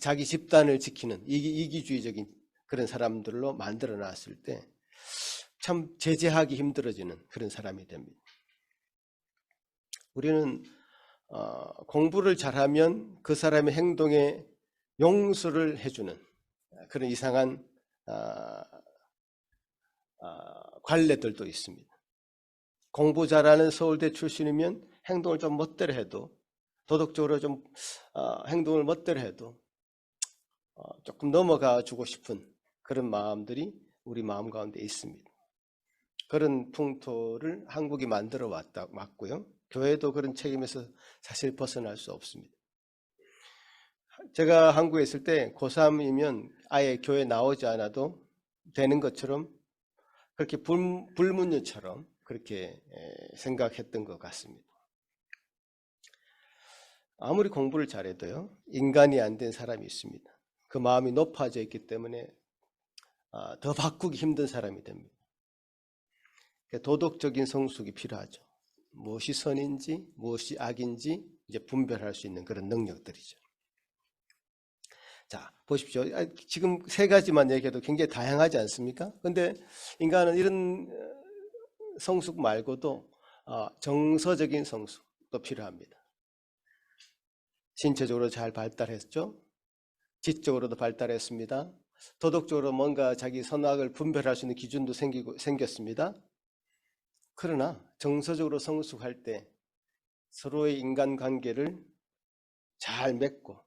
자기 집단을 지키는 이기주의적인 그런 사람들로 만들어 놨을 때 참 제재하기 힘들어지는 그런 사람이 됩니다. 우리는 공부를 잘하면 그 사람의 행동에 용서를 해주는 그런 이상한 관례들도 있습니다. 공부 잘하는 서울대 출신이면 행동을 좀 멋대로 해도 도덕적으로 좀 행동을 멋대로 해도 조금 넘어가 주고 싶은 그런 마음들이 우리 마음 가운데 있습니다. 그런 풍토를 한국이 만들어 왔고요. 교회도 그런 책임에서 사실 벗어날 수 없습니다. 제가 한국에 있을 때 고3이면 아예 교회 나오지 않아도 되는 것처럼 그렇게 불문율처럼 그렇게 생각했던 것 같습니다. 아무리 공부를 잘해도요, 인간이 안 된 사람이 있습니다. 그 마음이 높아져 있기 때문에 더 바꾸기 힘든 사람이 됩니다. 도덕적인 성숙이 필요하죠. 무엇이 선인지 무엇이 악인지 이제 분별할 수 있는 그런 능력들이죠. 자, 보십시오. 지금 세 가지만 얘기해도 굉장히 다양하지 않습니까? 그런데 인간은 이런 성숙 말고도 정서적인 성숙도 필요합니다. 신체적으로 잘 발달했죠. 지적으로도 발달했습니다. 도덕적으로 뭔가 자기 선악을 분별할 수 있는 기준도 생겼습니다. 그러나 정서적으로 성숙할 때 서로의 인간관계를 잘 맺고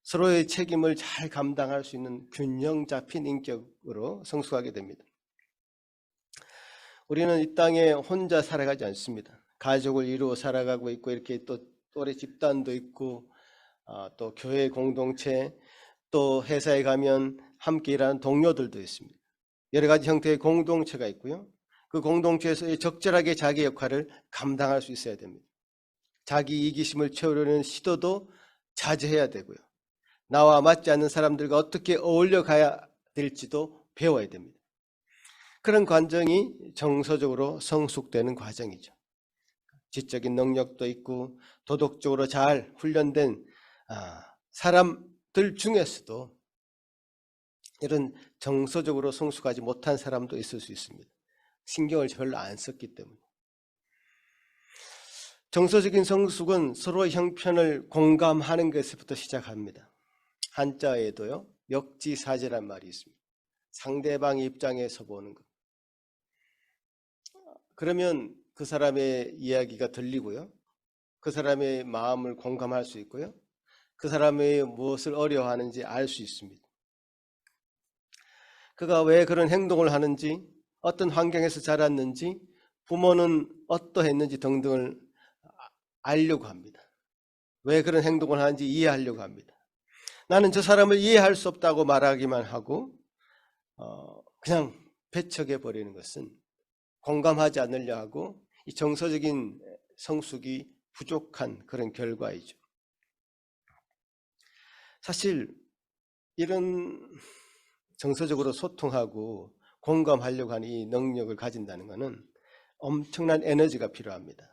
서로의 책임을 잘 감당할 수 있는 균형 잡힌 인격으로 성숙하게 됩니다. 우리는 이 땅에 혼자 살아가지 않습니다. 가족을 이루어 살아가고 있고, 이렇게 또 또래 집단도 있고, 또 교회 공동체, 또 회사에 가면 함께 일하는 동료들도 있습니다. 여러 가지 형태의 공동체가 있고요. 그 공동체에서 적절하게 자기 역할을 감당할 수 있어야 됩니다. 자기 이기심을 채우려는 시도도 자제해야 되고요. 나와 맞지 않는 사람들과 어떻게 어울려 가야 될지도 배워야 됩니다. 그런 과정이 정서적으로 성숙되는 과정이죠. 지적인 능력도 있고 도덕적으로 잘 훈련된 사람들 중에서도 이런 정서적으로 성숙하지 못한 사람도 있을 수 있습니다. 신경을 별로 안 썼기 때문에. 정서적인 성숙은 서로의 형편을 공감하는 것부터 시작합니다. 한자에도요, 역지사지란 말이 있습니다. 상대방의 입장에서 보는 것. 그러면 그 사람의 이야기가 들리고요, 그 사람의 마음을 공감할 수 있고요, 그 사람이 무엇을 어려워하는지 알 수 있습니다. 그가 왜 그런 행동을 하는지, 어떤 환경에서 자랐는지, 부모는 어떠했는지 등등을 알려고 합니다. 왜 그런 행동을 하는지 이해하려고 합니다. 나는 저 사람을 이해할 수 없다고 말하기만 하고 그냥 배척해 버리는 것은, 공감하지 않으려 하고 이 정서적인 성숙이 부족한 그런 결과이죠. 사실 이런 정서적으로 소통하고 공감하려고 하는 이 능력을 가진다는 것은 엄청난 에너지가 필요합니다.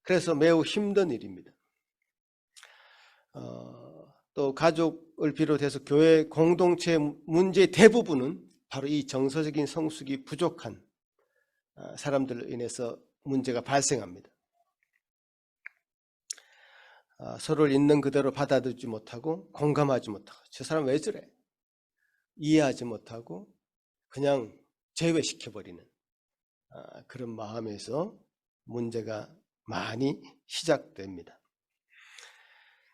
그래서 매우 힘든 일입니다. 또 가족을 비롯해서 교회 공동체 문제의 대부분은 바로 이 정서적인 성숙이 부족한 사람들로 인해서 문제가 발생합니다. 서로를 있는 그대로 받아들이지 못하고, 공감하지 못하고, 저 사람 왜 저래? 이해하지 못하고 그냥 제외시켜버리는 그런 마음에서 문제가 많이 시작됩니다.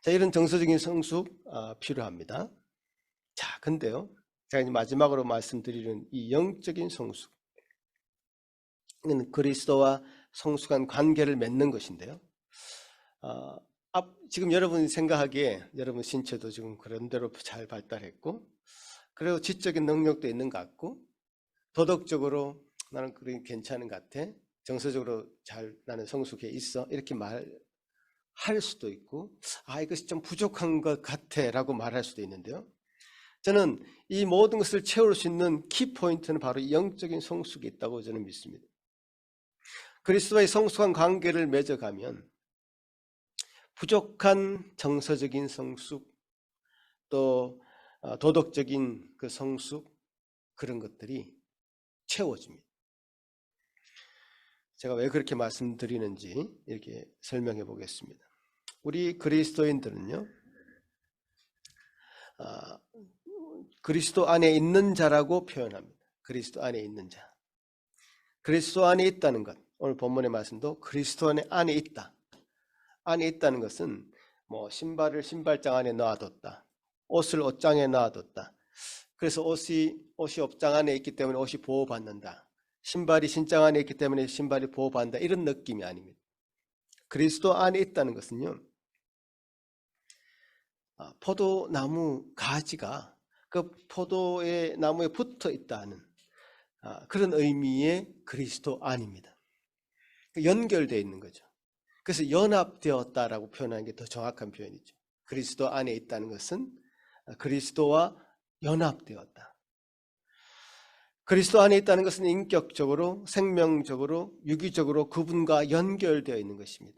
자, 이런 정서적인 성숙 필요합니다. 자, 근데요, 제가 이제 마지막으로 말씀드리는 이 영적인 성숙은 그리스도와 성숙한 관계를 맺는 것인데요. 지금 여러분이 생각하기에 여러분 신체도 지금 그런 대로 잘 발달했고, 그리고 지적인 능력도 있는 것 같고, 도덕적으로 나는 그게 괜찮은 것 같아, 정서적으로 잘 나는 성숙해 있어, 이렇게 말할 수도 있고, 이것이 좀 부족한 것 같아 라고 말할 수도 있는데요. 저는 이 모든 것을 채울 수 있는 키포인트는 바로 영적인 성숙이 있다고 저는 믿습니다. 그리스도와의 성숙한 관계를 맺어가면 부족한 정서적인 성숙, 또 도덕적인 그 성숙, 그런 것들이 채워집니다. 제가 왜 그렇게 말씀드리는지 이렇게 설명해 보겠습니다. 우리 그리스도인들은요, 그리스도 안에 있는 자라고 표현합니다. 그리스도 안에 있는 자. 그리스도 안에 있다는 것, 오늘 본문의 말씀도 그리스도 안에 있다. 안에 있다는 것은 뭐 신발을 신발장 안에 놔뒀다, 옷을 옷장에 놔뒀다, 그래서 옷이 옷장 안에 있기 때문에 옷이 보호받는다, 신발이 신장 안에 있기 때문에 신발이 보호받는다, 이런 느낌이 아닙니다. 그리스도 안에 있다는 것은요, 포도나무 가지가 그 포도의 나무에 붙어 있다는 그런 의미의 그리스도 안입니다. 연결되어 있는 거죠. 그래서 연합되었다라고 표현하는 게 더 정확한 표현이죠. 그리스도 안에 있다는 것은 그리스도와 연합되었다. 그리스도 안에 있다는 것은 인격적으로, 생명적으로, 유기적으로 그분과 연결되어 있는 것입니다.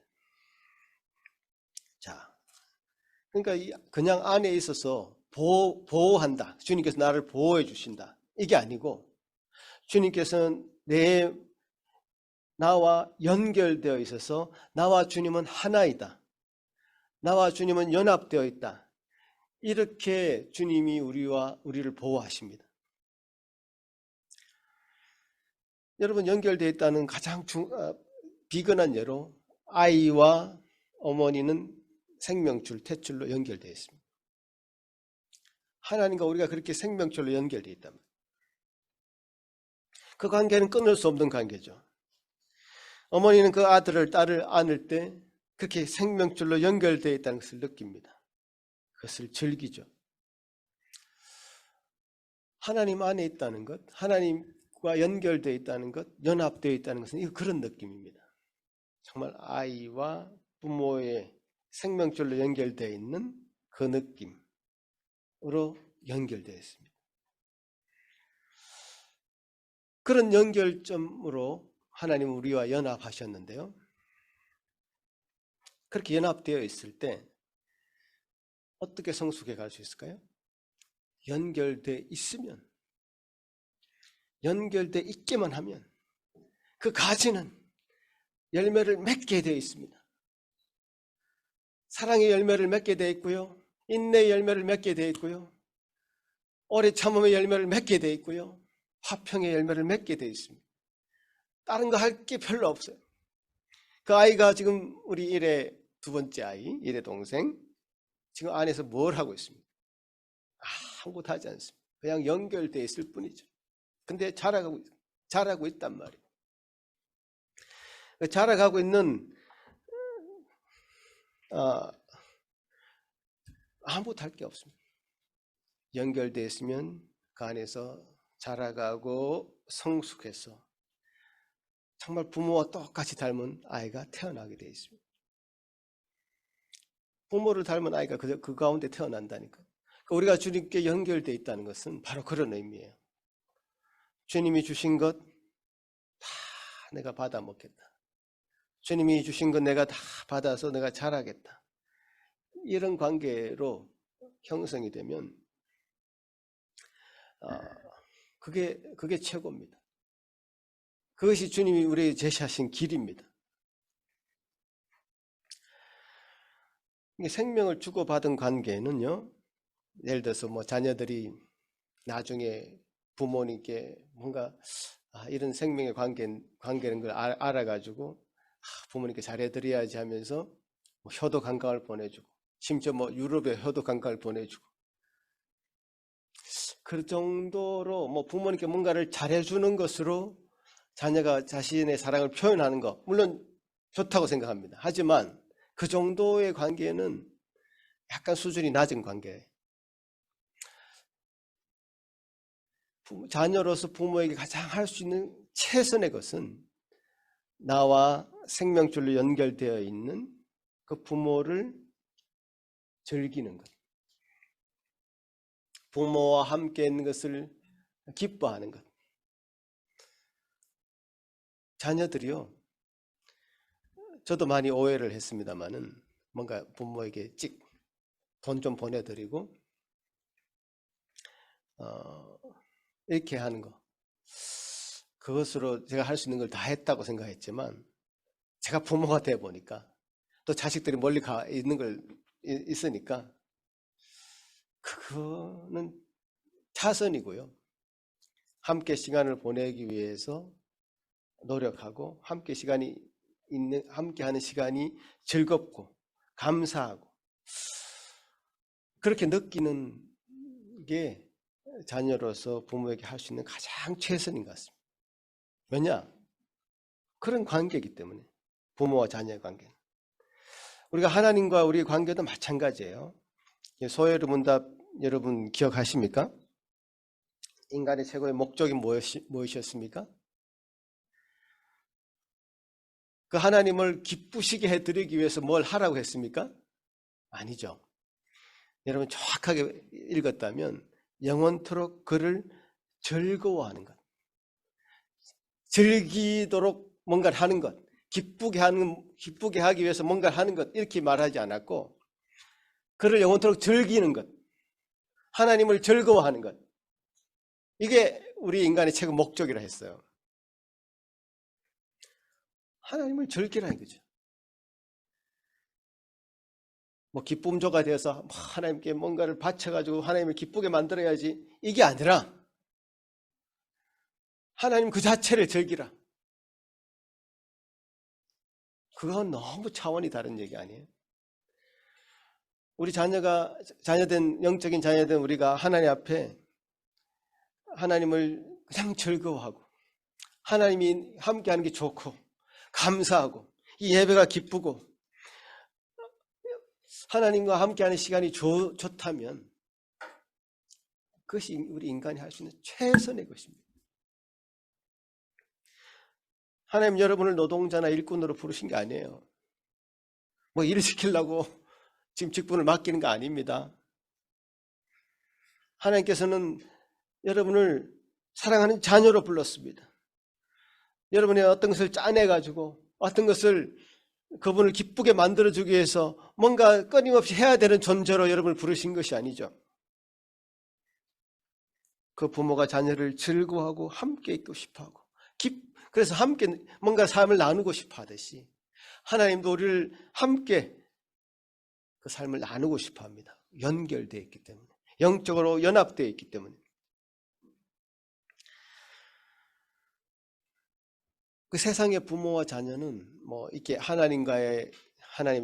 자, 그러니까 그냥 안에 있어서 보호한다, 주님께서 나를 보호해 주신다, 이게 아니고, 주님께서는 나와 연결되어 있어서 나와 주님은 하나이다, 나와 주님은 연합되어 있다, 이렇게 주님이 우리를 보호하십니다. 여러분, 연결되어 있다는 가장 비근한 예로, 아이와 어머니는 생명줄, 탯줄로 연결되어 있습니다. 하나님과 우리가 그렇게 생명줄로 연결되어 있단 말이에요. 그 관계는 끊을 수 없는 관계죠. 어머니는 그 아들을, 딸을 안을 때 그렇게 생명줄로 연결되어 있다는 것을 느낍니다. 그것을 즐기죠. 하나님 안에 있다는 것, 하나님과 연결되어 있다는 것, 연합되어 있다는 것은 이거 그런 느낌입니다. 정말 아이와 부모의 생명줄로 연결되어 있는 그 느낌으로 연결되어 있습니다. 그런 연결점으로 하나님은 우리와 연합하셨는데요. 그렇게 연합되어 있을 때 어떻게 성숙해 갈 수 있을까요? 연결되어 있으면, 연결되어 있기만 하면 그 가지는 열매를 맺게 되어 있습니다. 사랑의 열매를 맺게 되어 있고요. 인내의 열매를 맺게 되어 있고요. 오래 참음의 열매를 맺게 되어 있고요. 화평의 열매를 맺게 되어 있습니다. 다른 거 할 게 별로 없어요. 그 아이가 지금 우리 일의 두 번째 아이, 일의 동생, 지금 안에서 뭘 하고 있습니까? 아무것도 하지 않습니다. 그냥 연결되어 있을 뿐이죠. 근데 자라고 있단 말이에요. 자라가고 있는 아무것도 할 게 없습니다. 연결되어 있으면 그 안에서 자라가고 성숙해서 정말 부모와 똑같이 닮은 아이가 태어나게 되어 있습니다. 부모를 닮은 아이가 그 가운데 태어난다니까. 우리가 주님께 연결되어 있다는 것은 바로 그런 의미예요. 주님이 주신 것 다 내가 받아 먹겠다. 주님이 주신 것 내가 다 받아서 내가 자라겠다. 이런 관계로 형성이 되면 그게 최고입니다. 그것이 주님이 우리에게 제시하신 길입니다. 생명을 주고받은 관계는요, 예를 들어서 뭐 자녀들이 나중에 부모님께 뭔가 이런 생명의 관계는 걸 알아가지고 부모님께 잘해드려야지 하면서 뭐 효도 관광을 보내주고, 심지어 뭐 유럽에 효도 관광을 보내주고, 그 정도로 뭐 부모님께 뭔가를 잘해주는 것으로 자녀가 자신의 사랑을 표현하는 것, 물론 좋다고 생각합니다. 하지만 그 정도의 관계는 약간 수준이 낮은 관계예요. 자녀로서 부모에게 가장 할 수 있는 최선의 것은 나와 생명줄로 연결되어 있는 그 부모를 즐기는 것, 부모와 함께 있는 것을 기뻐하는 것. 자녀들이요, 저도 많이 오해를 했습니다마는 뭔가 부모에게 돈 좀 보내드리고 이렇게 하는 거, 그것으로 제가 할 수 있는 걸 다 했다고 생각했지만, 제가 부모가 돼 보니까 또 자식들이 멀리 가 있는 걸 있으니까 그거는 차선이고요. 함께 시간을 보내기 위해서 노력하고 함께 하는 시간이 즐겁고 감사하고 그렇게 느끼는 게 자녀로서 부모에게 할 수 있는 가장 최선인 것 같습니다. 왜냐? 그런 관계이기 때문에. 부모와 자녀의 관계는. 우리가 하나님과 우리의 관계도 마찬가지예요. 소요리 문답 여러분 기억하십니까? 인간의 최고의 목적이 무엇이었습니까? 그 하나님을 기쁘시게 해드리기 위해서 뭘 하라고 했습니까? 아니죠. 여러분 정확하게 읽었다면 영원토록 그를 즐거워하는 것, 즐기도록 뭔가를 하는 것, 기쁘게 하기 위해서 뭔가를 하는 것, 이렇게 말하지 않았고 그를 영원토록 즐기는 것, 하나님을 즐거워하는 것, 이게 우리 인간의 최고 목적이라 했어요. 하나님을 즐기라는 거죠. 뭐 기쁨조가 되어서 하나님께 뭔가를 바쳐가지고 하나님을 기쁘게 만들어야지, 이게 아니라 하나님 그 자체를 즐기라. 그건 너무 차원이 다른 얘기 아니에요? 우리 자녀된 영적인 자녀된 우리가 하나님 앞에 하나님을 그냥 즐거워하고 하나님이 함께하는 게 좋고 감사하고 이 예배가 기쁘고 하나님과 함께하는 시간이 좋다면 그것이 우리 인간이 할 수 있는 최선의 것입니다. 하나님 여러분을 노동자나 일꾼으로 부르신 게 아니에요. 뭐 일을 시키려고 지금 직분을 맡기는 거 아닙니다. 하나님께서는 여러분을 사랑하는 자녀로 불렀습니다. 여러분이 어떤 것을 짜내가지고 어떤 것을 그분을 기쁘게 만들어주기 위해서 뭔가 끊임없이 해야 되는 존재로 여러분을 부르신 것이 아니죠. 그 부모가 자녀를 즐거워하고 함께 있고 싶어하고 그래서 함께 뭔가 삶을 나누고 싶어 하듯이 하나님도 우리를 함께 그 삶을 나누고 싶어 합니다. 연결되어 있기 때문에, 영적으로 연합되어 있기 때문에. 그 세상의 부모와 자녀는 뭐 이렇게 하나님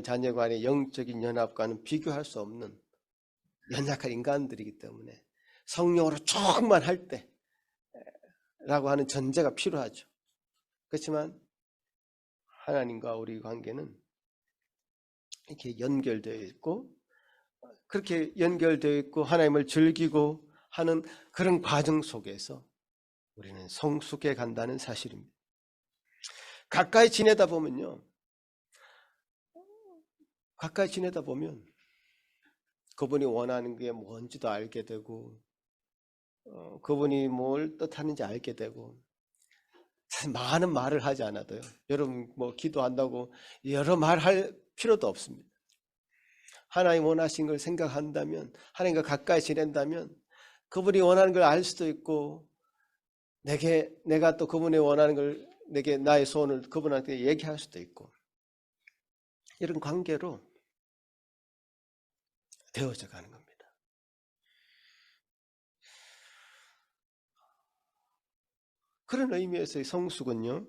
자녀 간의 영적인 연합과는 비교할 수 없는 연약한 인간들이기 때문에 성령으로 충만할 때라고 하는 전제가 필요하죠. 그렇지만 하나님과 우리 관계는 이렇게 연결되어 있고 그렇게 연결되어 있고 하나님을 즐기고 하는 그런 과정 속에서 우리는 성숙해 간다는 사실입니다. 가까이 지내다 보면 그분이 원하는 게 뭔지도 알게 되고 그분이 뭘 뜻하는지 알게 되고 많은 말을 하지 않아도요. 여러분 뭐 기도한다고 여러 말 할 필요도 없습니다. 하나님 원하신 걸 생각한다면 하나님과 가까이 지낸다면 그분이 원하는 걸 알 수도 있고 내가 또 그분이 원하는 걸 내게 나의 소원을 그분한테 얘기할 수도 있고 이런 관계로 되어져 가는 겁니다. 그런 의미에서의 성숙은요,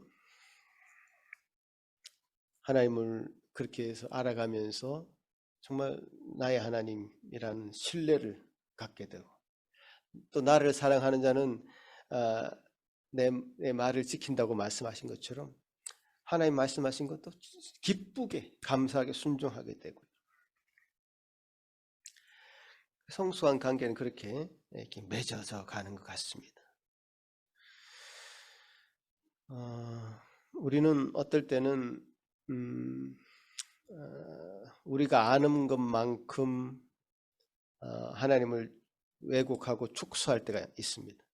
하나님을 그렇게 해서 알아가면서 정말 나의 하나님이라는 신뢰를 갖게 되고 또 나를 사랑하는 자는 내 말을 지킨다고 말씀하신 것처럼 하나님 말씀하신 것도 기쁘게 감사하게 순종하게 되고 성숙한 관계는 그렇게 이렇게 맺어져 가는 것 같습니다. 우리는 어떨 때는 우리가 아는 것만큼 하나님을 왜곡하고 축소할 때가 있습니다.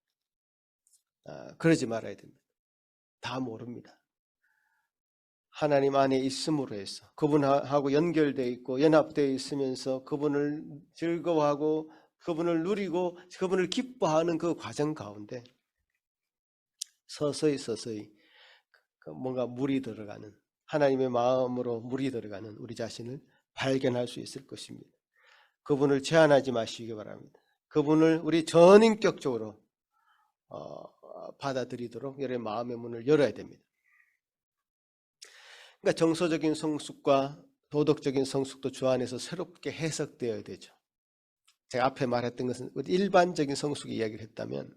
그러지 말아야 됩니다. 다 모릅니다. 하나님 안에 있음으로 해서 그분하고 연결되어 있고 연합되어 있으면서 그분을 즐거워하고 그분을 누리고 그분을 기뻐하는 그 과정 가운데 서서히 뭔가 물이 들어가는 하나님의 마음으로 물이 들어가는 우리 자신을 발견할 수 있을 것입니다. 그분을 제한하지 마시기 바랍니다. 그분을 우리 전인격적으로 받아들이도록 여러분의 마음의 문을 열어야 됩니다. 그러니까 정서적인 성숙과 도덕적인 성숙도 주 안에서 새롭게 해석되어야 되죠. 제가 앞에 말했던 것은 일반적인 성숙의 이야기를 했다면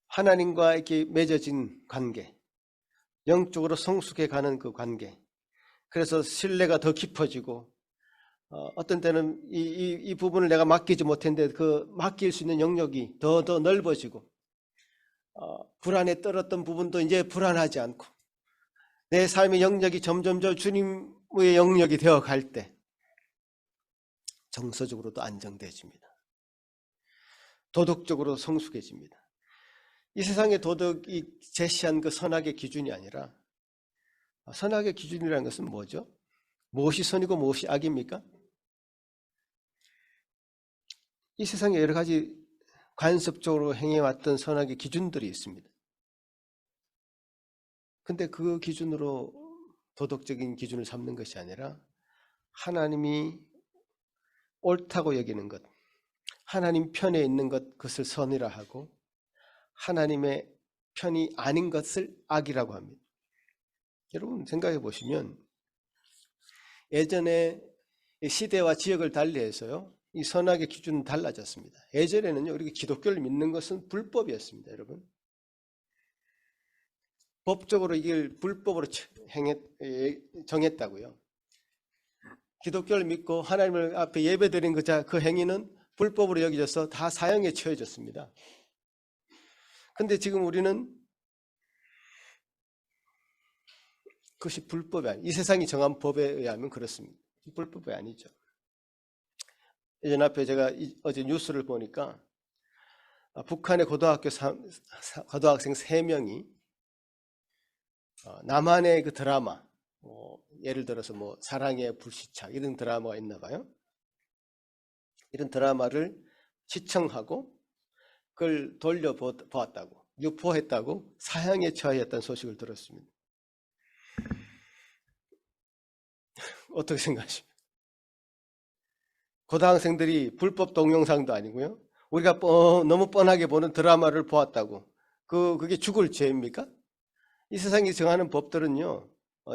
하나님과 이렇게 맺어진 관계, 영적으로 성숙해가는 그 관계, 그래서 신뢰가 더 깊어지고 어떤 때는 이 부분을 내가 맡기지 못했는데 그 맡길 수 있는 영역이 더 넓어지고 불안에 떨었던 부분도 이제 불안하지 않고 내 삶의 영역이 점점 주님의 영역이 되어갈 때 정서적으로도 안정돼집니다. 도덕적으로 성숙해집니다. 이 세상의 도덕이 제시한 그 선악의 기준이 아니라 선악의 기준이라는 것은 뭐죠? 무엇이 선이고 무엇이 악입니까? 이 세상에 여러 가지 관습적으로 행해왔던 선악의 기준들이 있습니다. 근데 그 기준으로 도덕적인 기준을 삼는 것이 아니라 하나님이 옳다고 여기는 것, 하나님 편에 있는 그것을 선이라 하고 하나님의 편이 아닌 것을 악이라고 합니다. 여러분 생각해 보시면 예전에 이 시대와 지역을 달리해서요, 이 선악의 기준은 달라졌습니다. 예전에는요, 우리가 기독교를 믿는 것은 불법이었습니다, 여러분. 법적으로 이걸 불법으로 정했다고요. 기독교를 믿고 하나님을 앞에 예배드린 그 행위는 불법으로 여겨져서 다 사형에 처해졌습니다. 근데 지금 우리는 그것이 불법이 아니에요. 이 세상이 정한 법에 의하면 그렇습니다. 불법이 아니죠. 예전 앞에 제가 어제 뉴스를 보니까 북한의 고등학생 3명이 남한의 그 드라마, 예를 들어서 뭐 사랑의 불시착 이런 드라마가 있나 봐요. 이런 드라마를 시청하고 그걸 돌려보았다고, 유포했다고 사형에 처하였다는 소식을 들었습니다. 어떻게 생각하십니까? 고등학생들이 불법 동영상도 아니고요, 우리가 너무 뻔하게 보는 드라마를 보았다고 그게 죽을 죄입니까? 이 세상이 정하는 법들은요,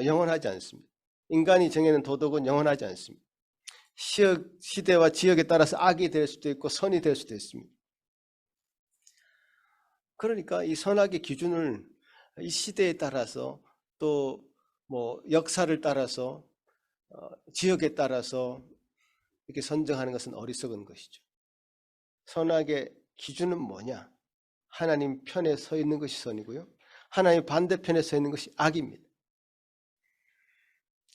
영원하지 않습니다. 인간이 정해놓은 도덕은 영원하지 않습니다. 시대와 지역에 따라서 악이 될 수도 있고 선이 될 수도 있습니다. 그러니까 이 선악의 기준을 이 시대에 따라서 또 뭐 역사를 따라서 지역에 따라서 이렇게 선정하는 것은 어리석은 것이죠. 선악의 기준은 뭐냐? 하나님 편에 서 있는 것이 선이고요, 하나님 반대편에 서 있는 것이 악입니다.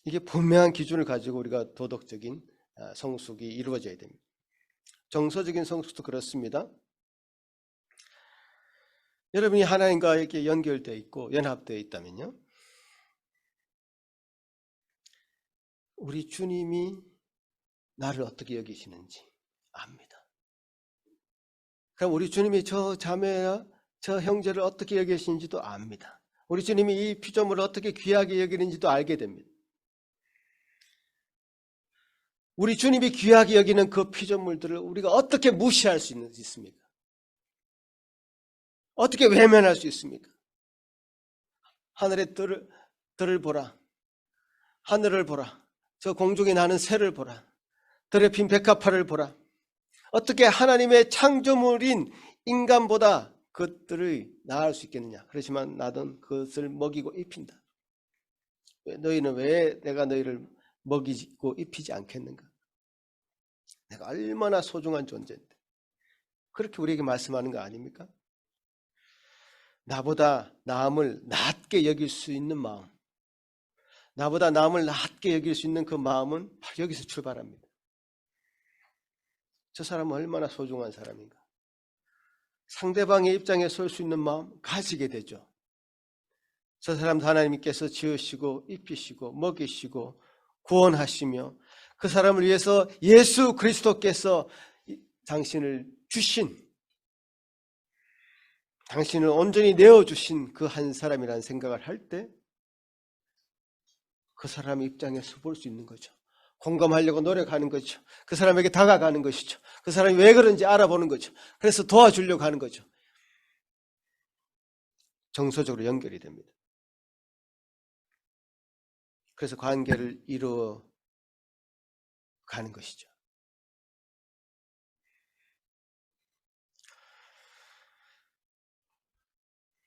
이게 분명한 기준을 가지고 우리가 도덕적인 성숙이 이루어져야 됩니다. 정서적인 성숙도 그렇습니다. 여러분이 하나님과 이렇게 연결되어 있고 연합되어 있다면요, 우리 주님이 나를 어떻게 여기시는지 압니다. 그럼 우리 주님이 저 자매나 저 형제를 어떻게 여기시는지도 압니다. 우리 주님이 이 피조물을 어떻게 귀하게 여기는지도 알게 됩니다. 우리 주님이 귀하게 여기는 그 피조물들을 우리가 어떻게 무시할 수 있습니까? 어떻게 외면할 수 있습니까? 하늘의 들을 보라, 하늘을 보라, 저 공중에 나는 새를 보라, 들에 핀 백합화를 보라. 어떻게 하나님의 창조물인 인간보다 그것들을 나을 수 있겠느냐? 그렇지만 나는 그것을 먹이고 입힌다. 너희는 왜 내가 너희를 먹이고 입히지 않겠는가? 내가 얼마나 소중한 존재인데. 그렇게 우리에게 말씀하는 거 아닙니까? 나보다 남을 낮게 여길 수 있는 마음, 나보다 남을 낮게 여길 수 있는 그 마음은 바로 여기서 출발합니다. 저 사람은 얼마나 소중한 사람인가? 상대방의 입장에 설 수 있는 마음 가지게 되죠. 저 사람도 하나님께서 지으시고 입히시고 먹이시고 구원하시며 그 사람을 위해서 예수 그리스도께서 당신을 주신, 당신을 온전히 내어주신 그 한 사람이라는 생각을 할 때 그 사람의 입장에서 볼 수 있는 거죠. 공감하려고 노력하는 거죠. 그 사람에게 다가가는 것이죠. 그 사람이 왜 그런지 알아보는 거죠. 그래서 도와주려고 하는 거죠. 정서적으로 연결이 됩니다. 그래서 관계를 이루어 가는 것이죠.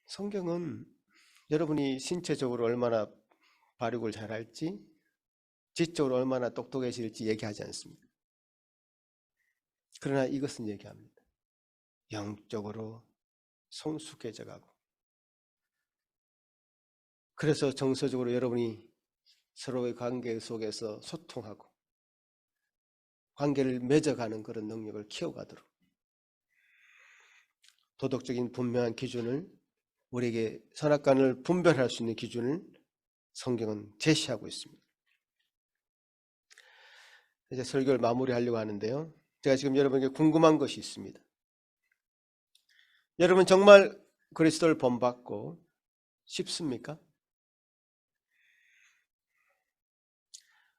성경은 여러분이 신체적으로 얼마나 발육을 잘할지, 지적으로 얼마나 똑똑해질지 얘기하지 않습니다. 그러나 이것은 얘기합니다. 영적으로 성숙해져 가고, 그래서 정서적으로 여러분이 서로의 관계 속에서 소통하고 관계를 맺어가는 그런 능력을 키워가도록 도덕적인 분명한 기준을, 우리에게 선악간을 분별할 수 있는 기준을 성경은 제시하고 있습니다. 이제 설교를 마무리하려고 하는데요, 제가 지금 여러분에게 궁금한 것이 있습니다. 여러분 정말 그리스도를 본받고 싶습니까?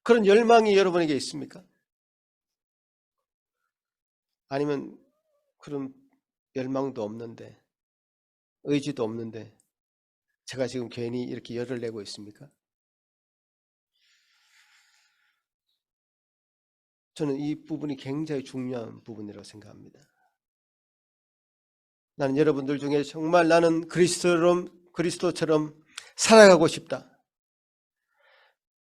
그런 열망이 여러분에게 있습니까? 아니면 그런 열망도 없는데, 의지도 없는데 제가 지금 괜히 이렇게 열을 내고 있습니까? 저는 이 부분이 굉장히 중요한 부분이라고 생각합니다. 나는 여러분들 중에 정말 나는 그리스도처럼 살아가고 싶다,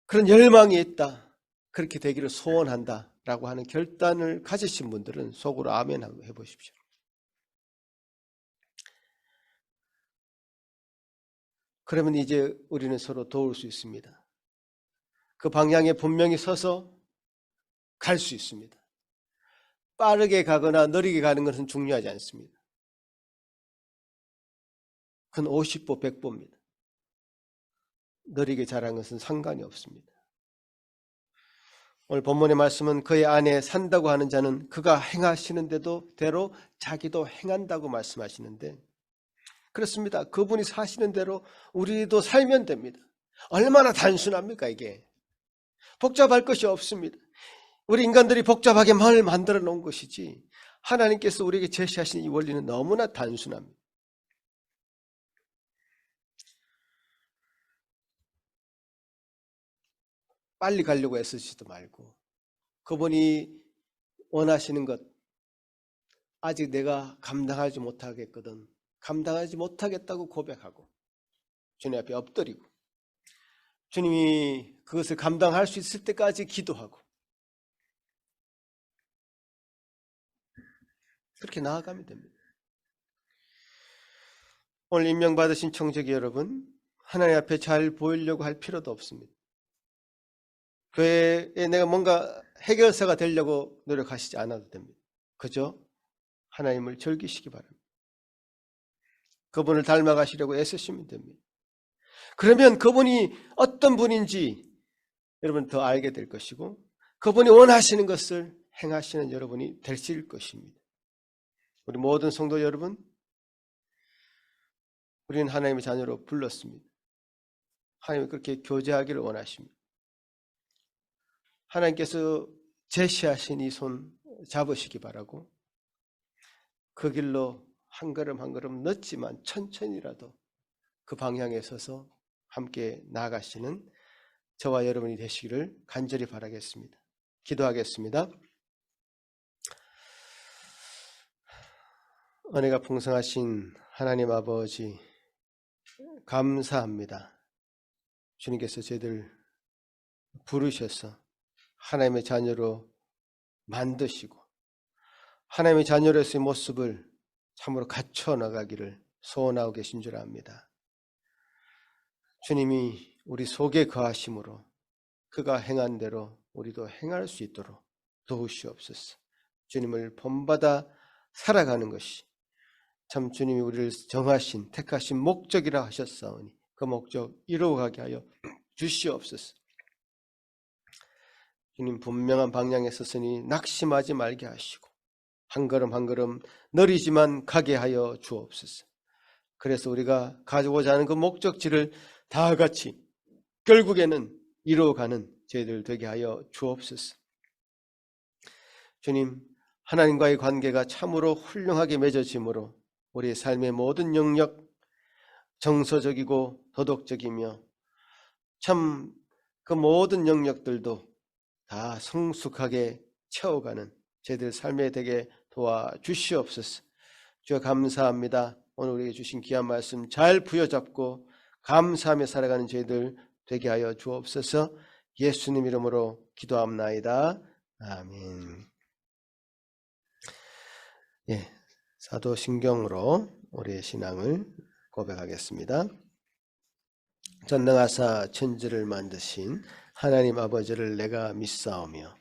그런 열망이 있다, 그렇게 되기를 소원한다 라고 하는 결단을 가지신 분들은 속으로 아멘 하고 해보십시오. 그러면 이제 우리는 서로 도울 수 있습니다. 그 방향에 분명히 서서 갈 수 있습니다. 빠르게 가거나 느리게 가는 것은 중요하지 않습니다. 그건 50보 100보입니다. 느리게 자란 것은 상관이 없습니다. 오늘 본문의 말씀은 그의 안에 산다고 하는 자는 그가 행하시는 대로 자기도 행한다고 말씀하시는데, 그렇습니다. 그분이 사시는 대로 우리도 살면 됩니다. 얼마나 단순합니까? 이게 복잡할 것이 없습니다. 우리 인간들이 복잡하게 뭘 만들어 놓은 것이지 하나님께서 우리에게 제시하신 이 원리는 너무나 단순합니다. 빨리 가려고 애쓰지도 말고, 그분이 원하시는 것 아직 내가 감당하지 못하겠거든, 감당하지 못하겠다고 고백하고 주님 앞에 엎드리고 주님이 그것을 감당할 수 있을 때까지 기도하고 그렇게 나아가면 됩니다. 오늘 임명받으신 청지기 여러분, 하나님 앞에 잘 보이려고 할 필요도 없습니다. 교회에 내가 뭔가 해결사가 되려고 노력하시지 않아도 됩니다. 그저 하나님을 즐기시기 바랍니다. 그분을 닮아가시려고 애쓰시면 됩니다. 그러면 그분이 어떤 분인지 여러분 더 알게 될 것이고, 그분이 원하시는 것을 행하시는 여러분이 되실 것입니다. 우리 모든 성도 여러분, 우리는 하나님의 자녀로 불렀습니다. 하나님이 그렇게 교제하기를 원하십니다. 하나님께서 제시하신 이 손 잡으시기 바라고, 그 길로 한 걸음 한 걸음 늦지만 천천히라도 그 방향에 서서 함께 나아가시는 저와 여러분이 되시기를 간절히 바라겠습니다. 기도하겠습니다. 은혜가 풍성하신 하나님 아버지, 감사합니다. 주님께서 저희들 부르셔서 하나님의 자녀로 만드시고 하나님의 자녀로서의 모습을 참으로 갖춰 나가기를 소원하고 계신 줄 압니다. 주님이 우리 속에 거하심으로 그가 행한 대로 우리도 행할 수 있도록 도우시옵소서. 주님을 본받아 살아가는 것이 참 주님이 우리를 정하신 택하신 목적이라 하셨사오니 그 목적 이루어가게 하여 주시옵소서. 주님, 분명한 방향에 섰으니 낙심하지 말게 하시고 한 걸음 한 걸음 느리지만 가게 하여 주옵소서. 그래서 우리가 가지고자 하는 그 목적지를 다 같이 결국에는 이루어가는 저희들 되게 하여 주옵소서. 주님, 하나님과의 관계가 참으로 훌륭하게 맺어짐으로 우리의 삶의 모든 영역, 정서적이고 도덕적이며 참 그 모든 영역들도 다 성숙하게 채워가는 저희들 삶에 되게 도와주시옵소서. 주여 감사합니다. 오늘 우리에게 주신 귀한 말씀 잘 부여잡고 감사하며 살아가는 저희들 되게 하여 주옵소서. 예수님 이름으로 기도합나이다. 아멘. 사도신경으로 우리의 신앙을 고백하겠습니다. 전능하사 천지를 만드신 하나님 아버지를 내가 믿사오며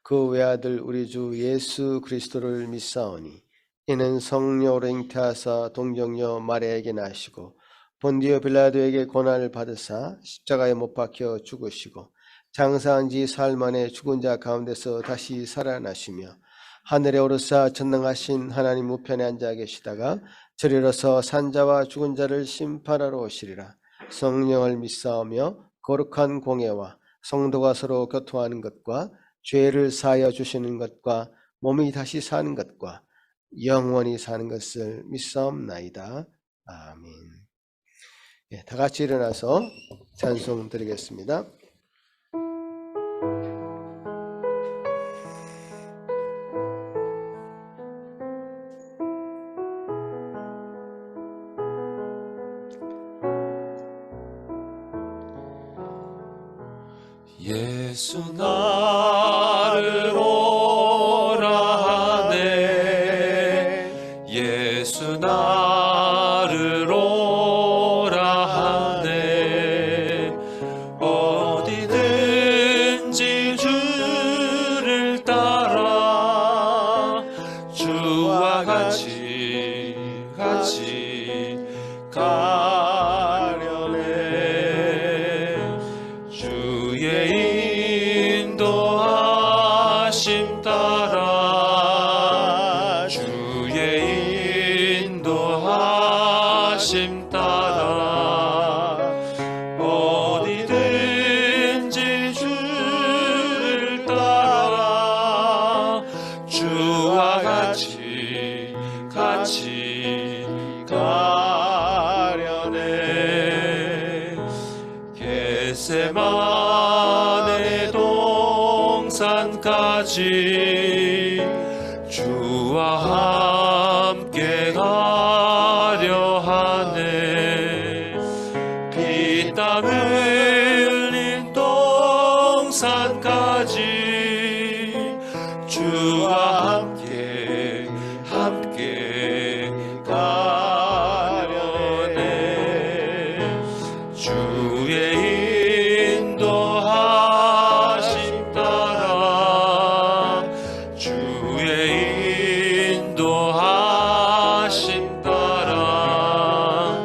그 외아들 우리 주 예수 그리스도를 믿사오니 이는 성령으로 잉태하사 동정녀 마리아에게 나시고 본디오 빌라도에게 고난을 받으사 십자가에 못 박혀 죽으시고 장사한 지 사흘 만에 죽은 자 가운데서 다시 살아나시며 하늘에 오르사 전능하신 하나님 우편에 앉아 계시다가 저리로서 산자와 죽은 자를 심판하러 오시리라. 성령을 믿사오며 거룩한 공예와 성도가 서로 교통하는 것과 죄를 사하여 주시는 것과 몸이 다시 사는 것과 영원히 사는 것을 믿사옵나이다. 아멘. 다 같이 일어나서 찬송 드리겠습니다. 예수 나를 오라 하네 예수 나를 오라 하네 어디든지 주를 따라 주와 같이 가려네 주의 인도하심 따라 주의 인도하심 따라 어디든지 주를 따라 주와 같이 가려네 겟세마네 동산까지 주와 함께 가려 하네 피땀 흘린 동산까지 주와 함께 가려네 주의 인도하심 따라 주의 인도하심 따라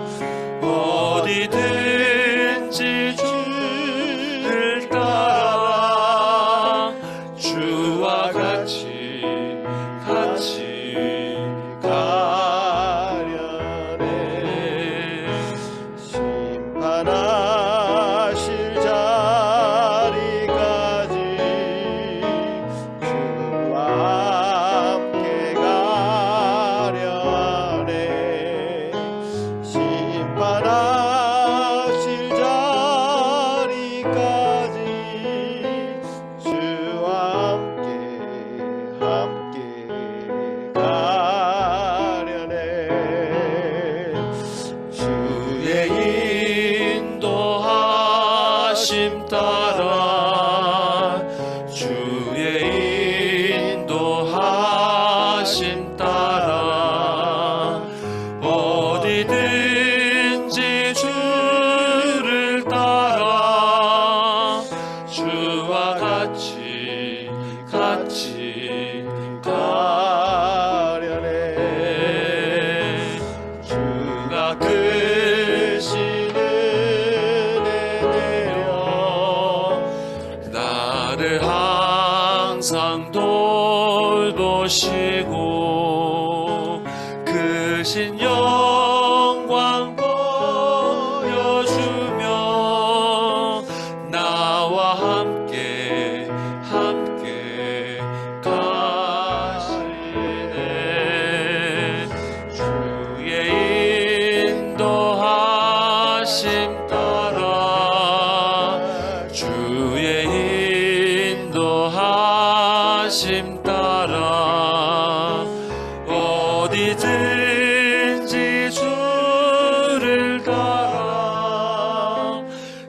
어디든지 주를 따라 주와 같이 가려네 심판하실 자리까지 주와 함께 가려 하네 심판하실 자리까지 주와 함께 가려네 주의 인도하심 따라 주의 인도하심 따라 어디든지 주를 따라 주와 같이 가려네 주가 크신 은혜 내려 나를 항상 돌보시고 크신 영광 보여주며 나와 함께 가시네 주의 인도하심 따라 주의 인도하심 따라 어디든지 주를 따라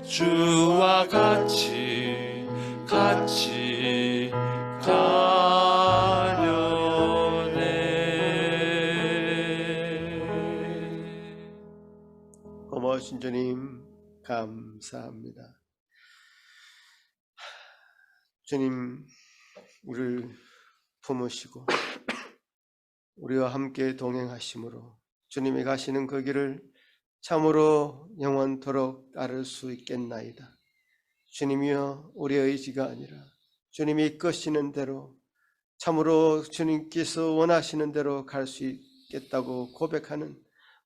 주와 같이 가려네 고마우신 주님 감사합니다. 주님 우리를 품으시고 우리와 함께 동행하심으로 주님이 가시는 그 길을 참으로 영원토록 따를 수 있겠나이다. 주님이여 우리의 의지가 아니라 주님이 이끄시는 대로 참으로 주님께서 원하시는 대로 갈 수 있겠다고 고백하는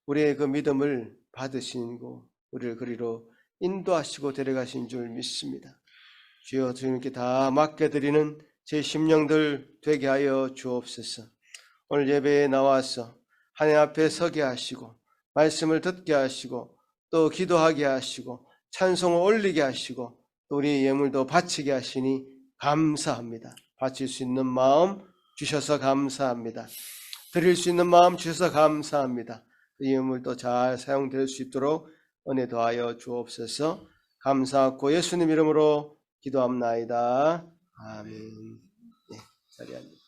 우리의 그 믿음을 받으시고 우리를 그리로 인도하시고 데려가신 줄 믿습니다. 주여 주님께 다 맡겨드리는 제 심령들 되게 하여 주옵소서. 오늘 예배에 나와서 하나님 앞에 서게 하시고 말씀을 듣게 하시고 또 기도하게 하시고 찬송을 올리게 하시고 또 우리 예물도 바치게 하시니 감사합니다. 바칠 수 있는 마음 주셔서 감사합니다. 드릴 수 있는 마음 주셔서 감사합니다. 그 예물도 잘 사용될 수 있도록 은혜 더하여 주옵소서. 감사하고 예수님 이름으로 기도합나이다. 아멘. 네, 자리에 앉으세요.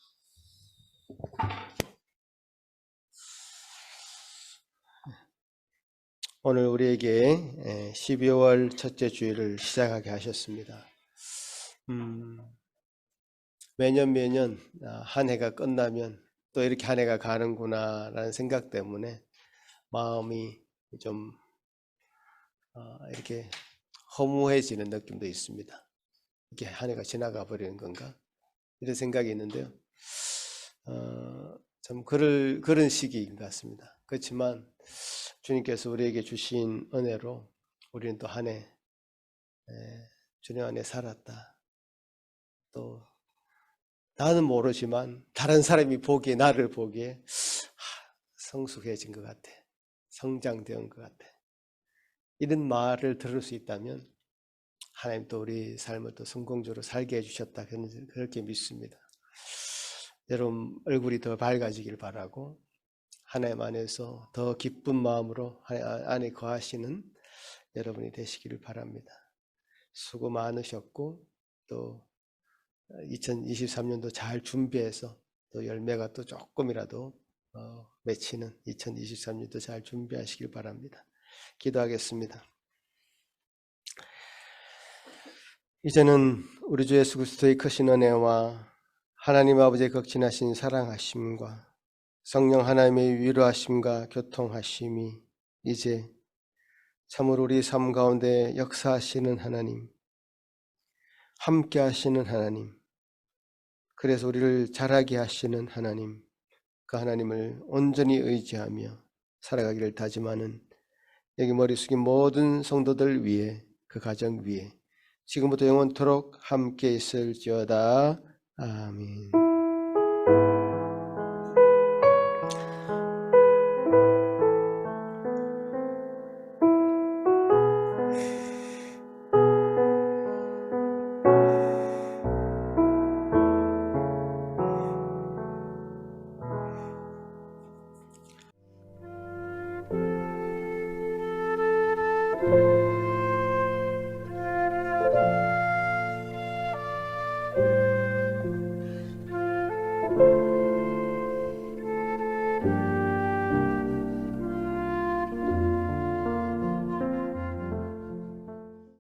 오늘 우리에게 12월 첫째 주일을 시작하게 하셨습니다. 매년 한 해가 끝나면 또 이렇게 한 해가 가는구나 라는 생각 때문에 마음이 좀 이렇게 허무해지는 느낌도 있습니다. 이렇게 한 해가 지나가 버리는 건가 이런 생각이 있는데요. 참 그런 시기인 것 같습니다. 그렇지만 주님께서 우리에게 주신 은혜로 우리는 또 한 해 주님 안에 살았다. 또 나는 모르지만 다른 사람이 보기에, 나를 보기에 성숙해진 것 같아. 성장된 것 같아. 이런 말을 들을 수 있다면 하나님 또 우리 삶을 또 성공적으로 살게 해주셨다. 그렇게 믿습니다. 여러분 얼굴이 더 밝아지길 바라고 하나님 안에서 더 기쁜 마음으로 하나님 안에 거하시는 여러분이 되시기를 바랍니다. 수고 많으셨고 또 2023년도 잘 준비해서 또 열매가 또 조금이라도 맺히는 2023년도 잘 준비하시길 바랍니다. 기도하겠습니다. 이제는 우리 주 예수 그리스도의 크신 은혜와 하나님 아버지의 극진하신 사랑하심과 성령 하나님의 위로하심과 교통하심이 이제 참으로 우리 삶 가운데 역사하시는 하나님, 함께 하시는 하나님, 그래서 우리를 자라게 하시는 하나님, 그 하나님을 온전히 의지하며 살아가기를 다짐하는 여기 머리 숙인 모든 성도들 위해, 그 가정 위에 지금부터 영원토록 함께 있을지어다. 아멘.